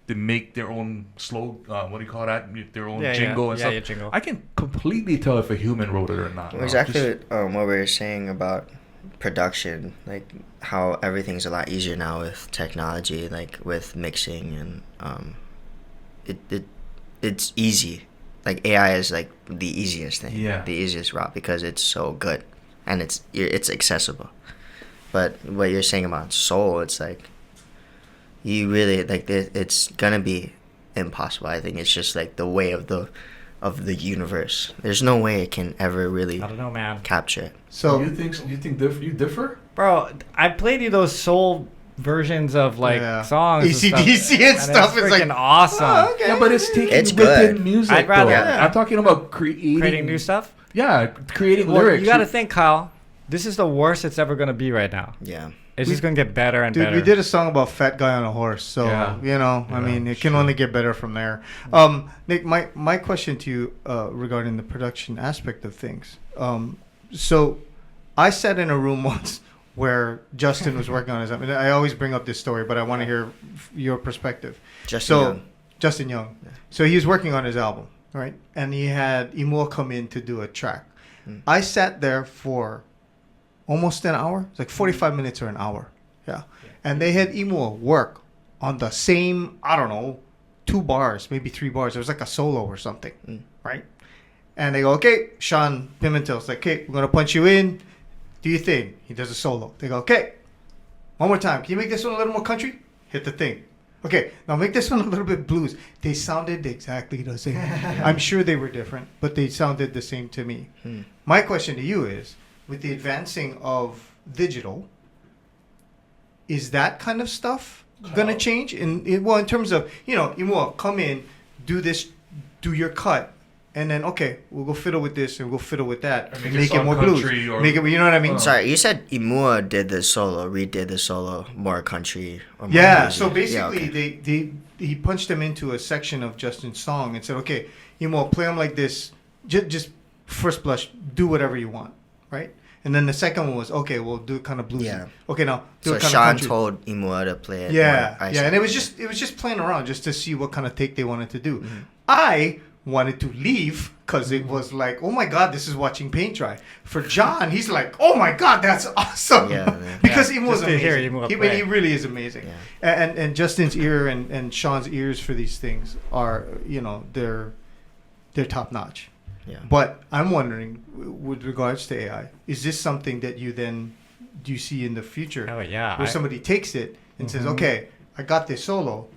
they make their own what do you call that? Their own jingle and stuff. Yeah, jingle. I can completely tell if a human wrote it or not. Exactly what we were saying about production, like how everything's a lot easier now with technology, like with mixing, and it's easy. Like AI is like the easiest thing, the easiest route, because it's so good and it's accessible. But what you're saying about soul, it's like you really like it's gonna be impossible. I think it's just like the way of the universe. There's no way it can ever really, I don't know, man, capture it. So you differ? Bro, I played you those soul versions of like songs, AC/DC and stuff. It's freaking awesome. Oh, okay. Yeah, but it's taking It's within good. music. I'd rather. Though. I'm talking about creating new stuff. Yeah, creating Well, lyrics. you got to think, Kyle. This is the worst it's ever gonna be right now. Yeah. It's just gonna get better and Dude, better. we did a song about fat guy on a horse, so I mean, it can only get better from there. Nick, my question to you regarding the production aspect of things. So I sat in a room once where Justin was working on his. I mean, I always bring up this story, but I want to hear your perspective. Justin Young. Yeah. So he was working on his album, right? And he had Imua come in to do a track. I sat there for almost an hour. It's like 45 minutes or an hour. Yeah. And they had Imua work on the same, 2 bars, maybe 3 bars. It was like a solo or something, right? And they go, okay, Sean Pimentel's like, okay, we're going to punch you in. Do your thing. He does a solo. They go, okay, one more time. Can you make this one a little more country? Hit the thing. Okay, now make this one a little bit blues. They sounded exactly the same. I'm sure they were different, but they sounded the same to me. My question to you is, with the advancing of digital, is that kind of stuff going to change? In terms of, you will come in, do this, do your cut, and then, okay, we'll go fiddle with this and we'll fiddle with that. And make it more blues. Make it, you know what I mean? Sorry, you said Imua did the solo, redid the solo, more country. Or more music. So basically he punched them into a section of Justin's song and said, okay, Imua, play them like this. Just first blush, do whatever you want, right? And then the second one was, okay, we'll do it kind of bluesy. Yeah. Okay, now do it kind of country. So Sean told Imua to play it. Yeah, and it was just playing around just to see what kind of take they wanted to do. I wanted to leave because it was like, oh my god, this is watching paint dry. For John, he's like, oh my god, that's awesome. Because Imua was amazing. He really is amazing. And Justin's ear and Sean's ears for these things are, they're top notch. Yeah. But I'm wondering, with regards to AI, is this something that do you see in the future? Oh yeah. Where somebody takes it and says, okay, I got this solo.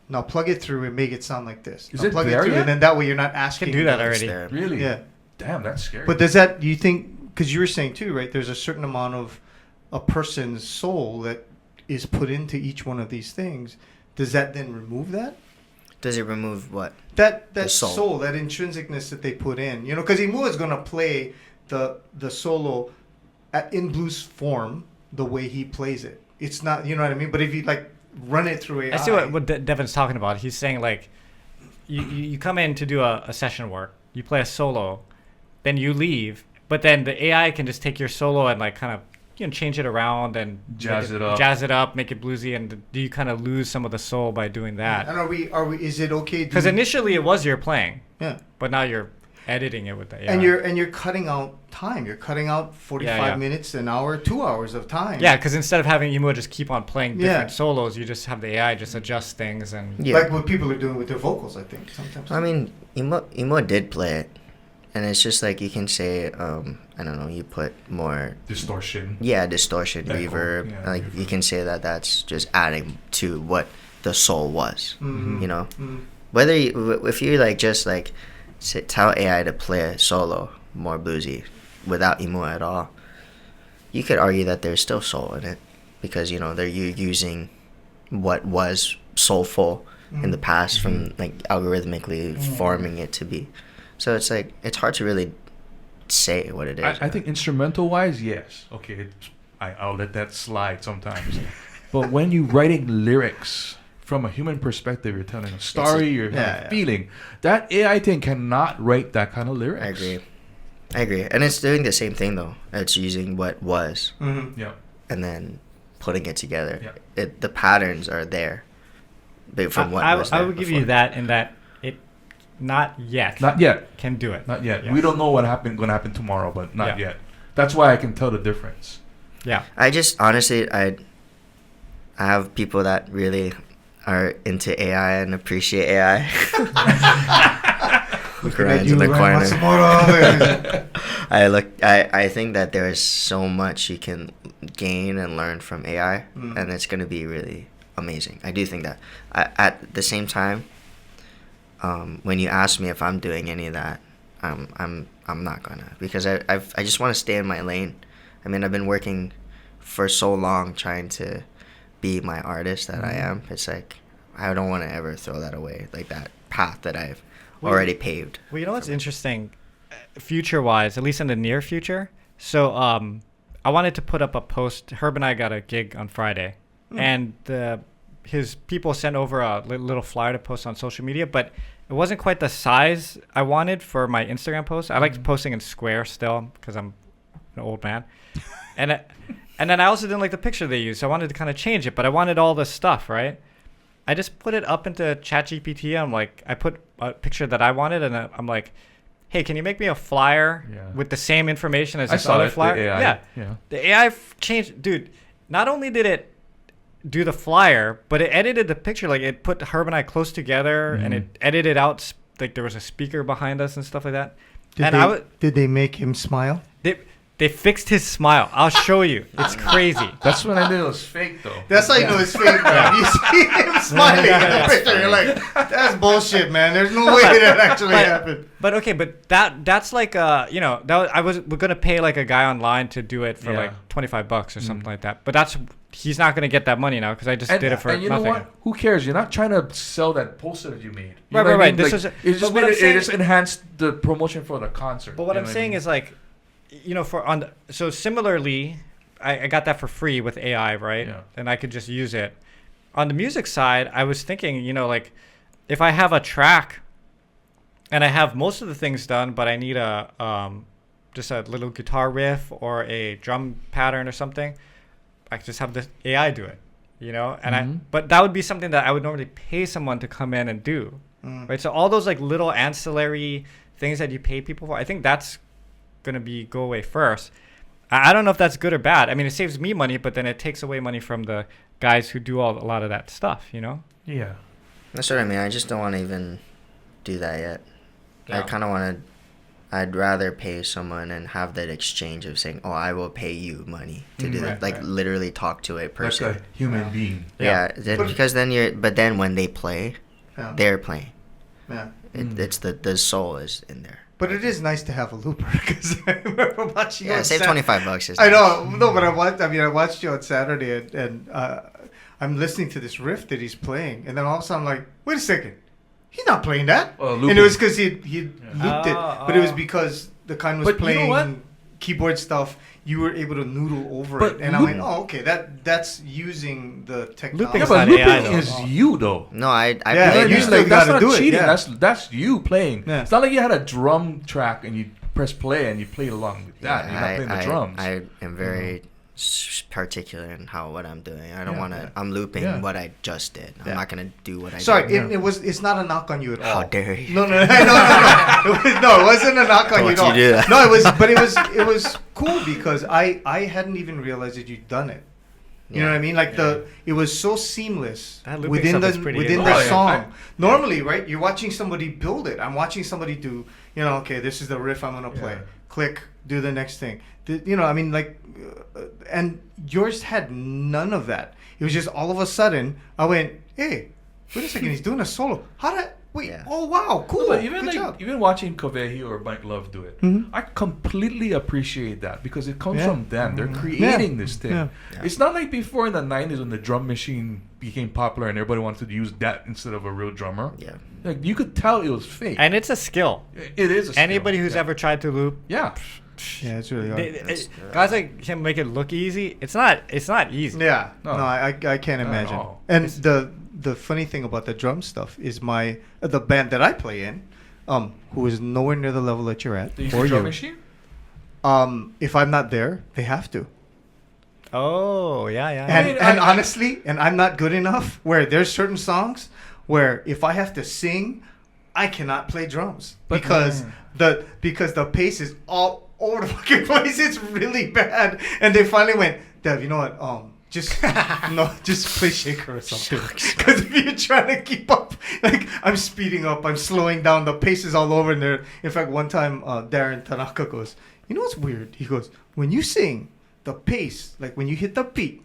Now plug it through and make it sound like this. Is now it plug there it through, yet? and then that way you're not asking. Can do that those. already. Really? Yeah. Damn, that's scary. But does that, you think, because you were saying too, right? There's a certain amount of a person's soul that is put into each one of these things. Does that then remove that? Does it remove what? That The soul, that intrinsicness that they put in, you know, because Imu is gonna play the solo in blues form the way he plays it. It's not, you know what I mean. But if you like run it through AI, I see what Devon's talking about. He's saying like, you come in to do a session work, you play a solo, then you leave, but then the AI can just take your solo and like kind of change it around and jazz it up, make it bluesy, and do you kind of lose some of the soul by doing that? And are we? Is it okay? Because initially it was your playing, yeah, but now you're editing it with the AI. And you're cutting out time. You're cutting out 45 minutes, an hour, 2 hours of time. Yeah, because instead of having Emo just keep on playing different solos, you just have the AI just adjust things and like what people are doing with their vocals. I think sometimes. I mean, Emo did play it, and it's just like you can say, I don't know, you put more distortion. Yeah, distortion, Echo. reverb. Yeah, like reverb. you can say that's just adding to what the soul was. Mm-hmm. You know, Mm-hmm. whether if you like just like tell AI to play a solo more bluesy without emo at all, you could argue that there's still soul in it because they're using what was soulful in the past from like algorithmically forming it to be. So it's like it's hard to really say what it is. I think instrumental wise, yes. Okay, I'll let that slide sometimes. But when you're writing lyrics from a human perspective, you're telling a story, you're feeling. That AI thing cannot write that kind of lyrics. I agree. And it's doing the same thing though. It's using what was and then putting it together. Yeah. The patterns are there. From what was there I would give before. you that in that it not yet can do it. Not yet. Yeah. We don't know what going to happen tomorrow, but not yet. That's why I can tell the difference. Yeah. I just honestly I have people that really are into AI and appreciate AI. Grinds in the corner. I think that there is so much you can gain and learn from AI, and it's going to be really amazing. I do think that. At the same time, when you ask me if I'm doing any of that, I'm not gonna, because I just want to stay in my lane. I mean, I've been working for so long trying to be my artist that I am. It's like I don't want to ever throw that away, like that path that I've already paved. Well, you know what's interesting, future-wise, at least in the near future. So I wanted to put up a post. Herb and I got a gig on Friday, and his people sent over a little flyer to post on social media, but it wasn't quite the size I wanted for my Instagram post. I like posting in square still because I'm an old man. And then I also didn't like the picture they used, so I wanted to kind of change it, but I wanted all this stuff, right? I just put it up into ChatGPT. I'm like, I put a picture that I wanted, and I'm like, hey, can you make me a flyer with the same information as this other flyer? The AI. Yeah. The AI changed. Dude, not only did it do the flyer, but it edited the picture. Like, it put Herb and I close together, and it edited out, like, there was a speaker behind us and stuff like that. Did they make him smile? They fixed his smile. I'll show you. It's crazy. That's when I knew it was fake, though. That's how you know it's fake, man. You see him smiling in the picture, you're like, that's bullshit, man. There's no way that actually happened. But okay, but that's like we're gonna pay like a guy online to do it for like $25 or something like that. But he's not gonna get that money now because I just did it for and you nothing. know what? Who cares? You're not trying to sell that poster that you made. You Right. know what I mean? This Like, is it just enhanced the promotion for the concert. But what I'm saying is like, so similarly, I got that for free with AI, right? Yeah. And I could just use it. On the music side, I was thinking, like, if I have a track and I have most of the things done, but I need just a little guitar riff or a drum pattern or something, I could just have the AI do it, and but that would be something that I would normally pay someone to come in and do, right? So all those like little ancillary things that you pay people for, I think that's going to go away first. I don't know if that's good or bad. I mean, it saves me money, but then it takes away money from the guys who do a lot of that stuff, Yeah. That's what I mean. I just don't want to even do that yet. Yeah. I'd rather pay someone and have that exchange of saying, "Oh, I will pay you money to do that." Like literally talk to a person, like a human being. Because then But then when they play, they're playing. Yeah. It's the soul is in there. But it is nice to have a looper because I remember watching you. Yeah, save $25. I know, no, but I watched you on Saturday, and I'm listening to this riff that he's playing, and then all of a sudden I'm like, wait a second, he's not playing that. And it was because he looped it, but it was because the kind was playing keyboard stuff. You were able to noodle over it, and I'm like, oh, okay, that's using the technology. Yeah, but looping is you though. No, I you still got to do it. Cheating. Yeah. That's you playing. Yeah. It's not like you had a drum track and you press play and you played along with that. You're not playing the drums. I am very particular in what I'm doing. I don't want to. I'm looping what I just did. I'm not gonna do what I did. Sorry, it's not a knock on you at all. How dare you? No. It wasn't a knock on you at all. No, it was cool because I hadn't even realized that you'd done it. You know what I mean? Like it was so seamless within the song. Normally, right? You're watching somebody build it. I'm watching somebody do. Okay, this is the riff I'm gonna play. Click, do the next thing. And yours had none of that. It was just all of a sudden I went, hey, wait a second, he's doing a solo. Oh wow, cool. But even watching Kovehi or Mike Love do it, I completely appreciate that because it comes from them. They're creating this thing. Yeah. It's not like before in the 90s when the drum machine became popular and everybody wanted to use that instead of a real drummer. Yeah. Like you could tell it was fake. And it's a skill. It is a skill. Anybody who's ever tried to loop. Yeah. Yeah, it's really hard. Guys like him make it look easy. It's not easy. Yeah. No, I can't imagine. And the funny thing about the drum stuff is the band that I play in, who is nowhere near the level that you're at. Do you use a drum machine? If I'm not there, they have to. Oh, yeah. And honestly, I'm not good enough where there's certain songs where if I have to sing, I cannot play drums because the pace is all over the fucking place. It's really bad. And they finally went, Dev, you know what? Just play shaker or something. Because if you're trying to keep up, like I'm speeding up, I'm slowing down, the pace is all over in there. In fact, one time Darren Tanaka goes, you know what's weird? He goes, when you sing, the pace, like when you hit the beat,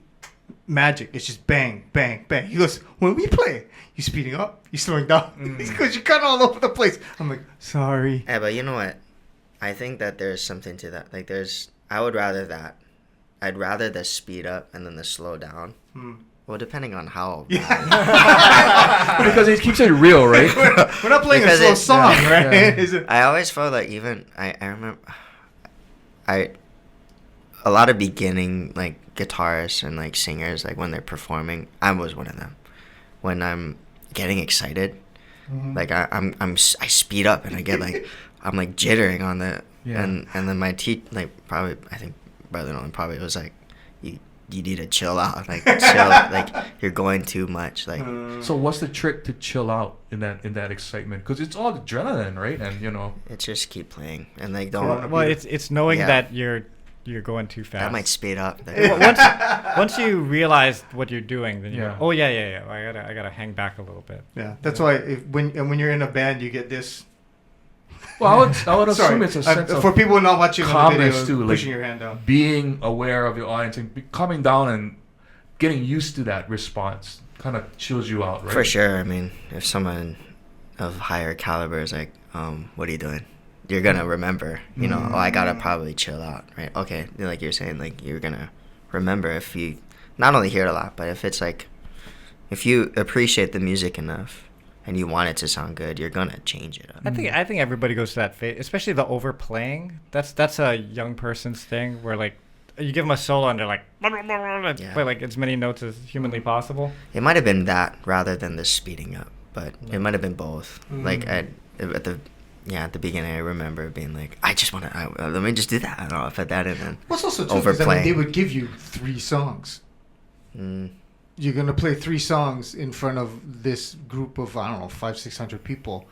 magic. It's just bang, bang, bang. He goes, when we play, you speeding up, you slowing down. Because you're kind of all over the place. I'm like, sorry. Yeah, but you know what? I think that there's something to that. Like I would rather that. I'd rather the speed up and then the slow down. Well, depending on how. Yeah. Because it keeps it real, right? We're not playing a slow song, right? Yeah. I always felt like even I remember a lot of beginning like guitarists and like singers, like when they're performing, I was one of them. When I'm getting excited, like I speed up and I get like I'm like jittering on the and then my like probably I think Brother Nolan probably was like you need to chill out, like chill, like you're going too much, like. So what's the trick to chill out in that excitement? Because it's all adrenaline, right? And it's just keep playing and like don't. Well, it's knowing that you're going too fast. That might speed up. Once you realize what you're doing, then you go, oh yeah. I gotta hang back a little bit. Yeah, that's why when you're in a band, you get this. Well, I would assume it's a sense of for people not watching the video, too, pushing like your hand down, being aware of your audience and coming down and getting used to that response kind of chills you out, right? For sure. I mean, if someone of higher caliber is like, what are you doing? You're gonna remember, I gotta probably chill out, right? Okay, like you're saying, like you're gonna remember if you not only hear it a lot, but if it's like, if you appreciate the music enough and you want it to sound good, you're gonna change it up. I think everybody goes to that phase, especially the overplaying. That's a young person's thing where like you give them a solo and they're like play like as many notes as humanly possible. It might have been that rather than the speeding up, but it might have been both. Like at the beginning, I remember being like, I just want to, let me just do that. And I'll put that in and what's also true is they would give you 3 songs. You're going to play 3 songs in front of this group of, 500-600 people.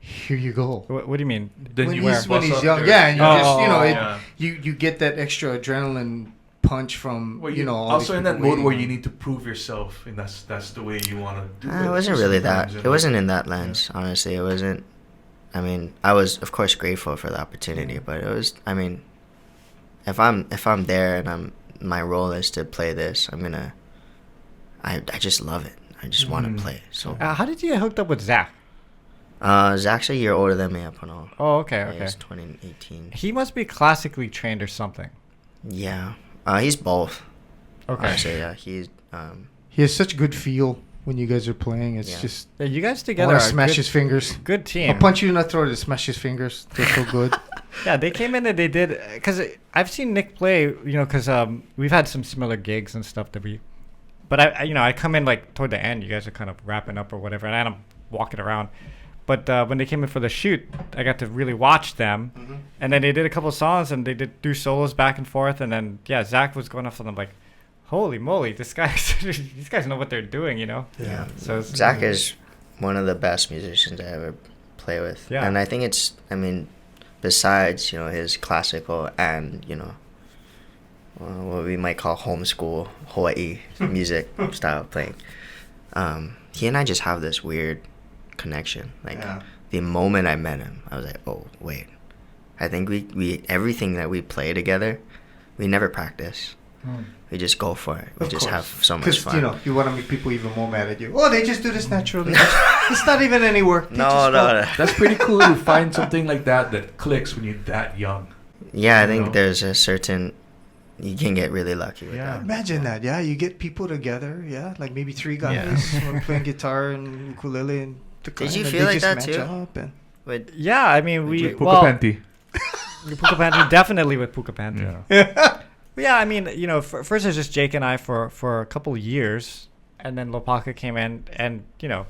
Here you go. What do you mean? When he's young. And you get that extra adrenaline punch from, also in that mode where you need to prove yourself, and that's the way you want to do it. It wasn't really that. It wasn't in that lens, honestly. It wasn't. I mean, I was of course grateful for the opportunity, but it was, I mean, if I'm there and my role is to play this, I just love it. I just want to play. So how did you get hooked up with Zach? Zach's a year older than me, Apano. Oh, okay, Yeah, okay. he's 2018. He must be classically trained or something. Yeah, he's both. Okay. Honestly, yeah, He has such good feel when you guys are playing. It's just Yeah, you guys I together want are to smash good, his fingers. good team. I'll punch you in the throat to smash his fingers. They're so good. Yeah, they came in and they did, because I've seen Nick play, you know, because we've had some similar gigs and stuff but I come in like toward the end, you guys are kind of wrapping up or whatever, and I'm walking around. But when they came in for the shoot, I got to really watch them, and then they did a couple of songs and they did do solos back and forth, and then Zach was going off on them like, holy moly, these guys know what they're doing, you know? Yeah. So Zach is one of the best musicians I ever play with. Yeah. And I think besides, you know, his classical and, you know, what we might call homeschool Hawaii music style of playing, he and I just have this weird connection. Like, the moment I met him, I was like, oh, wait. I think we everything that we play together, we never practice. We just go for it. We just have so much fun. Because, you know, you want to make people even more mad at you. Oh, they just do this naturally. It's not even any work. They just go. That's pretty cool to find something like that clicks when you're that young. Yeah, I think there's a certain... You can get really lucky with that. Imagine that, yeah. You get people together, like maybe 3 guys one playing guitar and ukulele and the Did you and feel they like just that match too? up and yeah, I mean, Puka Panty. Puka Panty, definitely with Puka Panty. Yeah. Yeah, I mean, you know, first it was just Jake and I for a couple of years, and then Lopaka came in, and, you know,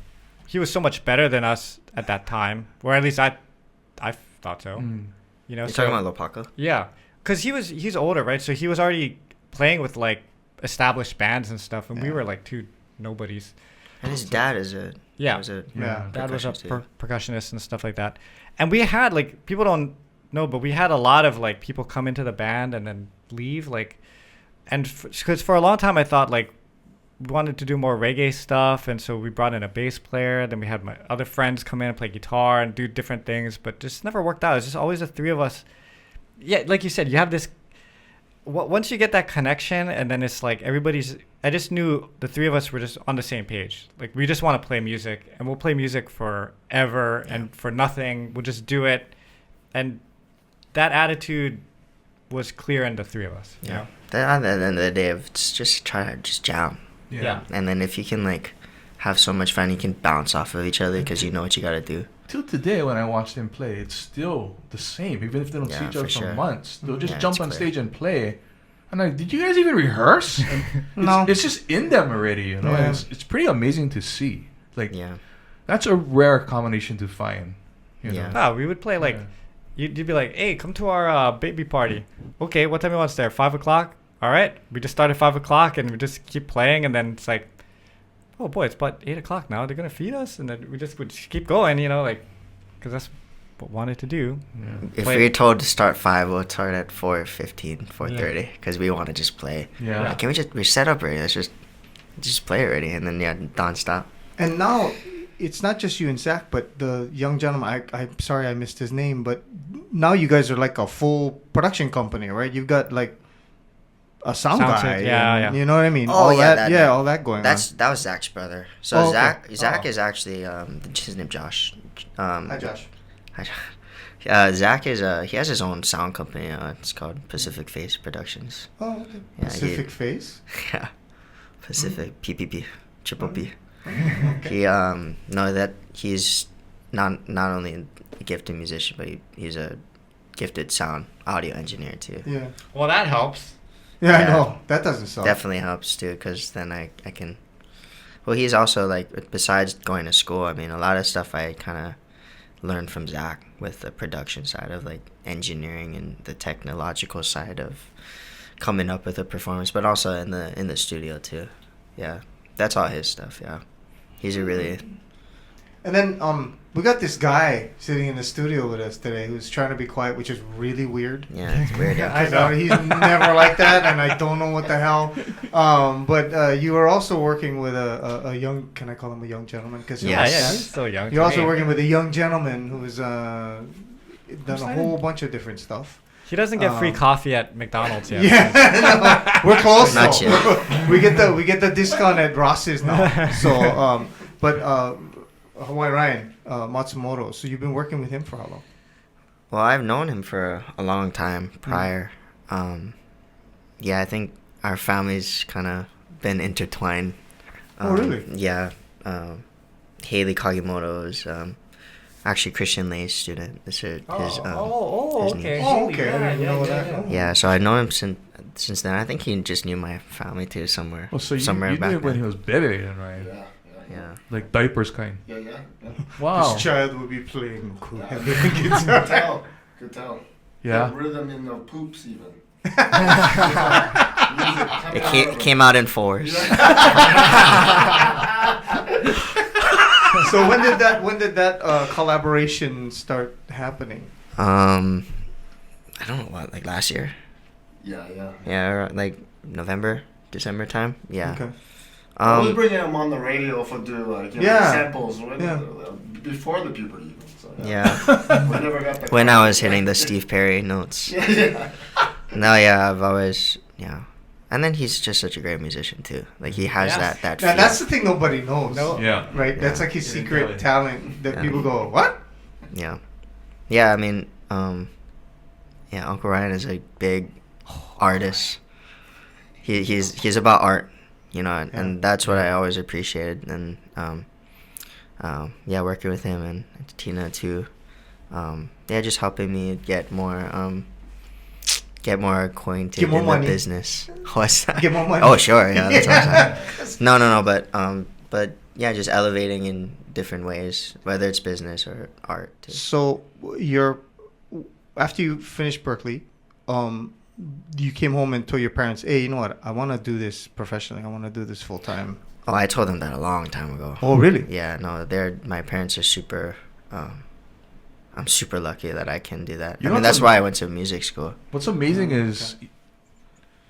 he was so much better than us at that time, or at least I thought so. You know, You're talking about Lopaka? Yeah, because he's older, right? So he was already playing with like established bands and stuff, and we were like 2 nobodies. And his dad is a... Yeah. Dad was a percussionist and stuff like that. And we had, like, people don't know, but we had a lot of, like, people come into the band and then leave, like, and because for a long time I thought, like, we wanted to do more reggae stuff, and so we brought in a bass player, then we had my other friends come in and play guitar and do different things, but just never worked out. It's just always the 3 of us. Yeah, like you said, you have this, once you get that connection, and then it's like I just knew the 3 of us were just on the same page. Like, we just want to play music, and we'll play music forever and for nothing. We'll just do it. And that attitude was clear in the 3 of us. You know? At the end of the day, it's just try to just jam. Yeah. And then if you can, like, have so much fun, you can bounce off of each other because you know what you got to do. Till today, when I watch them play, it's still the same. Even if they don't see each other for months, they'll just jump on stage and play. And like, did you guys even rehearse? No. It's just in them already, you know. Yeah. It's pretty amazing to see. Like, Yeah. that's a rare combination to find. You know? Oh, we would play like, you'd be like, hey, come to our baby party. Okay, what time you want us there? 5 o'clock? All right. We just start at 5 o'clock and we just keep playing, and then it's like, oh boy, it's about 8 o'clock now. They're gonna feed us, and then we just would keep going, you know, like, because that's what we wanted to do. If we're told to start 5, we'll start at 4:15, 4:30, because we want to just play. Yeah. Like, we're set up already. Let's just play already, and then non-stop. And now it's not just you and Zach, but the young gentleman. I'm sorry I missed his name, but now you guys are like a full production company, right? You've got like a sound guy. Yeah. You know what I mean? Oh, all yeah, that, all that going on. That was Zach's brother. So Zach is actually his name Josh. Hi, Josh. Zach is he has his own sound company. It's called Pacific Face Productions. Oh, okay. Yeah, Pacific Face. Yeah, Pacific PPP Triple P. Okay. He's not only a gifted musician, but he's a gifted sound audio engineer too. Yeah. Well, that helps. Yeah, I know. That doesn't suck. Definitely helps too, because then I can. Well, he's also like, besides going to school, I mean, a lot of stuff I kind of learned from Zach with the production side of like engineering and the technological side of coming up with a performance, but also in the studio too. Yeah, that's all his stuff. Yeah, he's a really And then we got this guy sitting in the studio with us today who's trying to be quiet, which is really weird. Yeah, it's weird. Yeah. I know he's never like that, and I don't know what the hell. But you are also working with a young. Can I call him a young gentleman? Cause he's still young. You're also working with a young gentleman who's done a whole bunch of different stuff. He doesn't get free coffee at McDonald's yet. Yeah, no, we're close. Not yet. we get the discount at Ross's now. So, Hawaii Ryan Matsumoto. So you've been working with him for how long? Well, I've known him for a long time prior. Yeah, I think our families kind of been intertwined. Oh, really? Yeah. Haley Kagimoto is actually Christian Lay's student. This is his okay. niece. Oh, okay. I didn't know that. Yeah, so I know him since then. I think he just knew my family too somewhere. Oh, so somewhere you back knew it when then. he was baby, then, right? Yeah. Like diapers kind. Yeah. Wow. This child will be playing guitar. Could tell. Yeah. The rhythm in the poops even. It came out in fours. So when did that collaboration start happening? I don't know what, like last year. Yeah. Yeah, like November, December time. Yeah. Okay. I was bringing him on the radio for samples before the puberty even. So, Yeah. We never got the When I was hitting the Steve Perry notes. Yeah. No, yeah, I've always, yeah. And then he's just such a great musician too. Like he has that Now feel. that's the thing nobody knows. No. Yeah. Right? Yeah. That's like his Hidden secret talent that Yeah. people go, what? Yeah. Yeah, I mean, yeah, Uncle Ryan is a big artist. He's about art, you know, and that's what I always appreciated. And yeah, working with him and Tina too. Yeah, just helping me get more acquainted Get more in money. the business. What's that? Get more money. Oh, sure, yeah, that's awesome. No, but yeah, just elevating in different ways, whether it's business or art too. So after you finished Berkeley, you came home and told your parents, hey, you know what? I want to do this professionally. I want to do this full time. Oh, I told them that a long time ago. Oh, really? Yeah, no, my parents are super. I'm super lucky that I can do that. You I know mean, that's what's why I went to music school. What's amazing is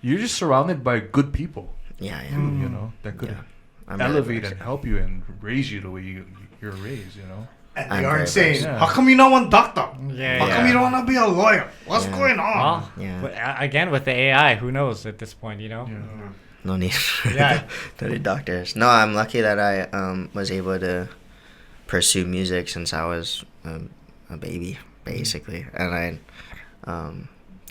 you're just surrounded by good people. Yeah. You know that could Yeah. I'm really elevate and fortunate. help you and raise you the way you're raised. You know. And I'm they aren't very saying, blessed. how come you don't want doctor? Yeah, How come you don't want to be a lawyer? What's Yeah. going on? Well, Yeah. but, again, with the AI, who knows at this point, you know? Yeah. No need. Yeah. No need doctors. No, I'm lucky that I was able to pursue music since I was a baby, basically, and I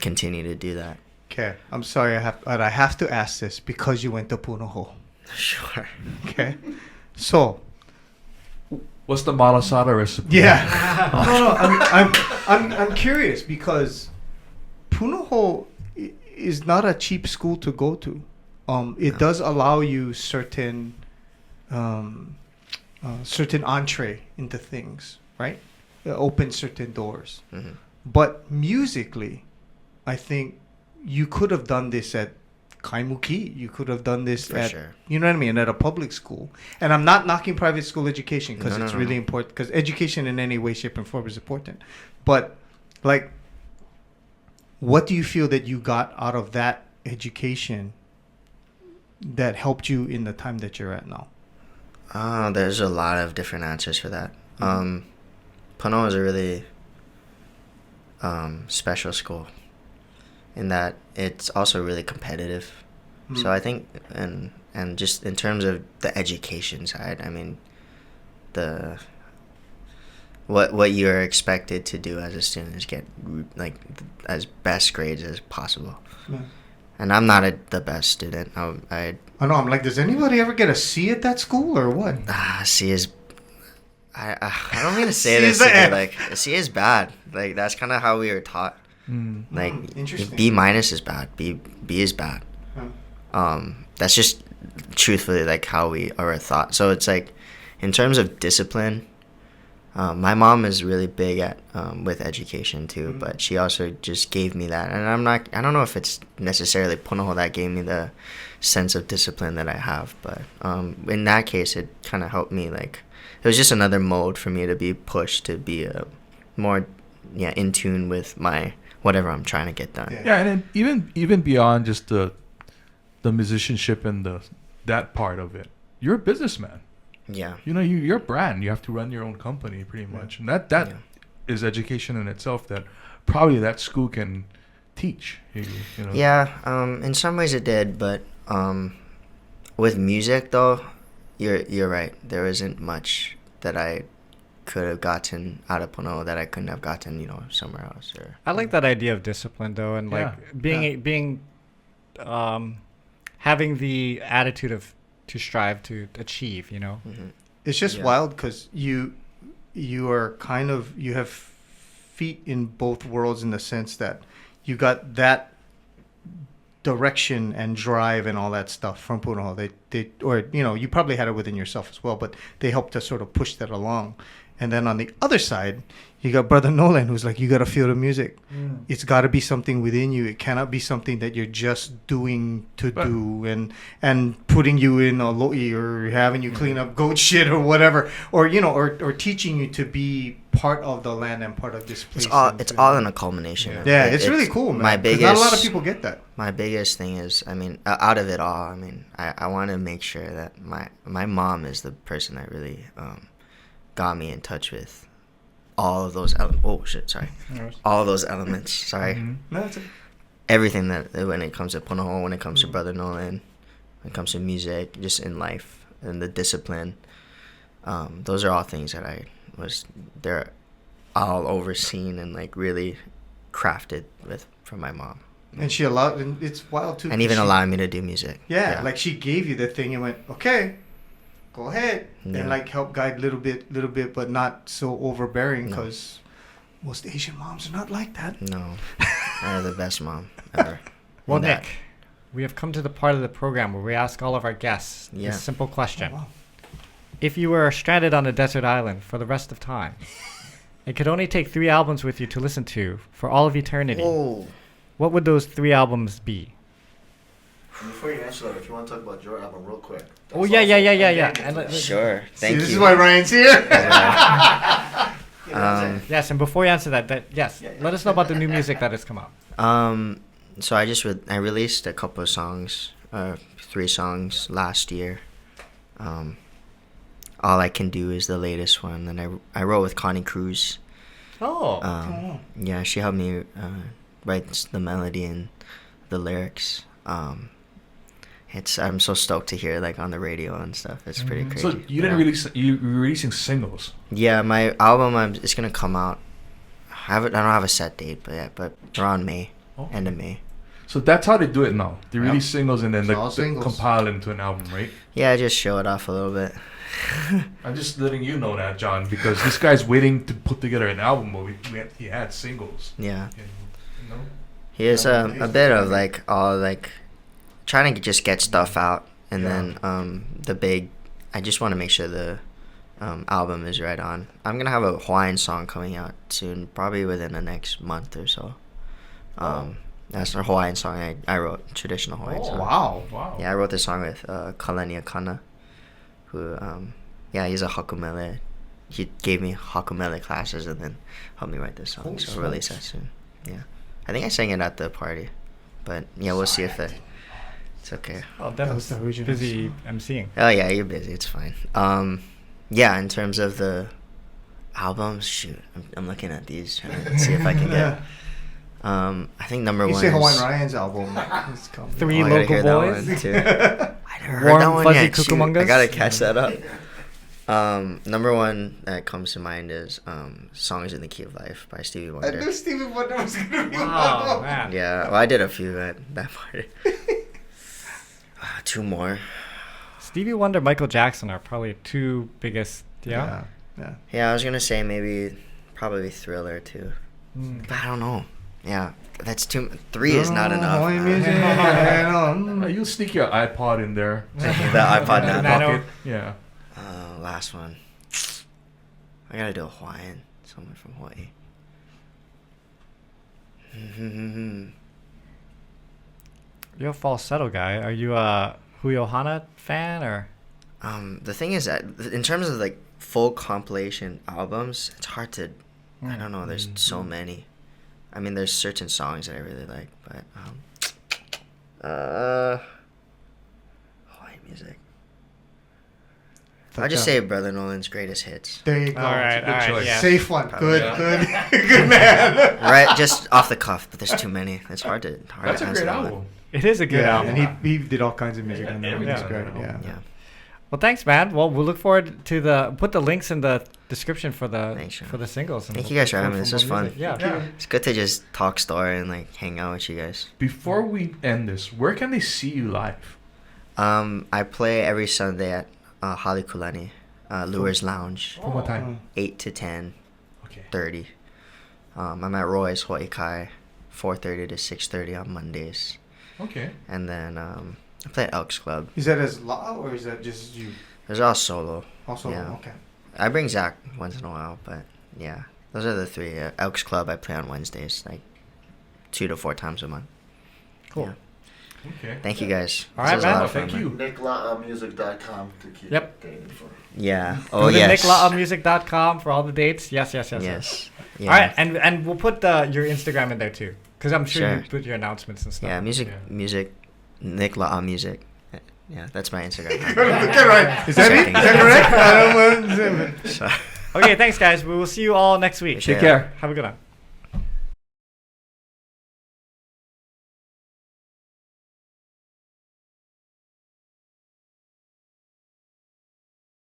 continue to do that. Okay, I'm sorry, I have to ask this because you went to Punahou. Sure. Okay, so What's the malasada recipe? yeah, no, I'm curious because Punahou is not a cheap school to go to. It does allow you certain entree into things, right? It opens certain doors. Mm-hmm. But musically, I think you could have done this at Kaimuki. You could have done this For at, sure. you know what I mean, at a public school. And I'm not knocking private school education because No, it's no, really no. important. Because education in any way, shape, and form is important. But like, what do you feel that you got out of that education that helped you in the time that you're at now? There's a lot of different answers for that. Puno is a really special school in that it's also really competitive. So I think, and just in terms of the education side, I mean, what you're expected to do as a student is get like as best grades as possible. Yeah. And I'm not the best student. I know. I'm like, does anybody ever get a C at that school or what? C is. I don't mean to say C this is the to be F. like C is bad. Like that's kind of how we were taught. Like interesting. B minus is bad. B is bad. That's just truthfully like how we are taught. So it's like, in terms of discipline, My mom is really big at with education too, but she also just gave me that, and I don't know if it's necessarily Punahou that gave me the sense of discipline that I have, but in that case, it kind of helped me. Like, it was just another mode for me to be pushed to be more in tune with my whatever I'm trying to get done. Yeah, and then even beyond just the musicianship and that part of it, you're a businessman. Yeah. You're a brand. You have to run your own company pretty much, and that is education in itself that probably that school can teach. Yeah. In some ways it did, but with music though, you're right. There isn't much that I could have gotten out of Punahou that I couldn't have gotten, somewhere else. I like that idea of discipline though, and being having the attitude to strive to achieve, Mm-hmm. It's just wild because you are you have feet in both worlds in the sense that you got that direction and drive and all that stuff from Punahou. You probably had it within yourself as well, but they helped to sort of push that along. And then on the other side, you got Brother Nolan, who's like, you got to feel the music. It's got to be something within you. It cannot be something that you're just doing to do and putting you in a lo'i or having you clean up goat shit or whatever, or or teaching you to be part of the land and part of this place. It's all in a culmination. Yeah, it's really cool, man. Not a lot of people get that. My biggest thing is, out of it all, I want to make sure that my mom is the person that really got me in touch with all of those all of those elements. Sorry. No, it's Everything that when it comes to Punahou, when it comes to Brother Nolan, when it comes to music, just in life and the discipline, those are all things that they're all overseen and like really crafted from my mom. And she allowed, and it's wild too. And even allowing me to do music. Yeah, like she gave you the thing and went, okay, go ahead, and like help guide little bit, but not so overbearing because most Asian moms are not like that. No, they're the best mom ever. Well, Nick, we have come to the part of the program where we ask all of our guests this simple question. Oh, wow. If you were stranded on a desert island for the rest of time, and could only take 3 albums with you to listen to for all of eternity, what would those 3 albums be? Before you answer that, if you want to talk about your album real quick. Oh, yeah. Sure. Thank you. This is why Ryan's here. Yes, and before you answer that, let us know about the new music that has come out. So I released a couple of songs, 3 songs last year. All I Can Do is the latest one, and I wrote with Connie Cruz. Yeah, she helped me write the melody and the lyrics. I'm so stoked to hear it, like on the radio and stuff. It's pretty crazy. So you're releasing singles? Yeah, my album it's gonna come out. I don't have a set date, but around May, end of May. So that's how they do it now. They release singles and then they compile into an album, right? Yeah, I just show it off a little bit. I'm just letting you know that, John, because this guy's waiting to put together an album, but he had singles. Yeah. And, he is a bit of like all like trying to just get stuff out, and then I just want to make sure the album is right on. I'm gonna have a Hawaiian song coming out soon, probably within the next month or so. That's a Hawaiian song I wrote, traditional Hawaiian song. Wow. Yeah, I wrote this song with Kalania Kana, who he's a hakumele. He gave me hakumele classes and then helped me write this song. So I'll release that soon. Yeah, I think I sang it at the party, but we'll see if it's okay. Oh, Devon's busy emceeing. Oh yeah, you're busy. It's fine. In terms of the albums, shoot, I'm looking at these trying to see if I can get. I think number 1 You say Hawaiian Ryan's album. 3 local boys. I never heard that one yet. Shoot, I gotta catch that up. Number 1 that comes to mind is "Songs in the Key of Life" by Stevie Wonder. I knew Stevie Wonder was gonna be Oh man. Yeah, well, I did a few at that party. 2 more. Stevie Wonder, Michael Jackson are probably 2 biggest. Yeah. Yeah, I was gonna say probably Thriller too, but I don't know. Yeah, that's 3 is not enough. You'll sneak your iPod in there. The iPod Nano. Yeah. Last one. I gotta do a Hawaiian. Someone from Hawaii. You're a falsetto guy. Are you a Huyo Hana fan or? The thing is that in terms of like full compilation albums, it's hard to. I don't know. There's so many. I mean, there's certain songs that I really like, but Hawaiian music. I'll just say Brother Nolan's greatest hits. There you go. All right, yeah. Safe one. Good, good man. Right, just off the cuff, but there's too many. It's hard to. That's a answer great that one. album. It is a good album. And he did all kinds of music on there. Yeah. It's great. Yeah. Yeah. Well, thanks, man. Well, we'll look forward to put the links in the description for the Thanks, Sean. for the singles. And Thank we'll you guys for look having me. forward This was more fun. music. Yeah. It's good to just talk story and like hang out with you guys. Before we end this, where can they see you live? I play every Sunday at Halekulani, Lures Lounge, From what time? 8 to 10, Okay. 30. I'm at Roy's Hawaii Kai, 4:30 to 6:30 on Mondays, Okay. and then I play at Elks Club. Is that as loud or is that just you? There's all solo. Also, Yeah. okay. I bring Zach once in a while, but yeah, those are the three. Elks Club I play on Wednesdays, like 2 to 4 times a month. Cool. Yeah. Okay. Thank you guys. All This right, was a man. lot of fun, Thank you. NickLaMusic.com to keep Yep. updated for. Yeah. Go Oh to yes. nicklaamusic.com for all the dates. Yes. Yes. Yeah. All right, and we'll put your Instagram in there too, because I'm sure you Sure. put your announcements and stuff. Yeah, music, Yeah. Nick La Music. Yeah, that's my Instagram. Get right. Is that it? Is that correct? I don't know. So- Okay, thanks, guys. We will see you all next week. Take care. Have a good one.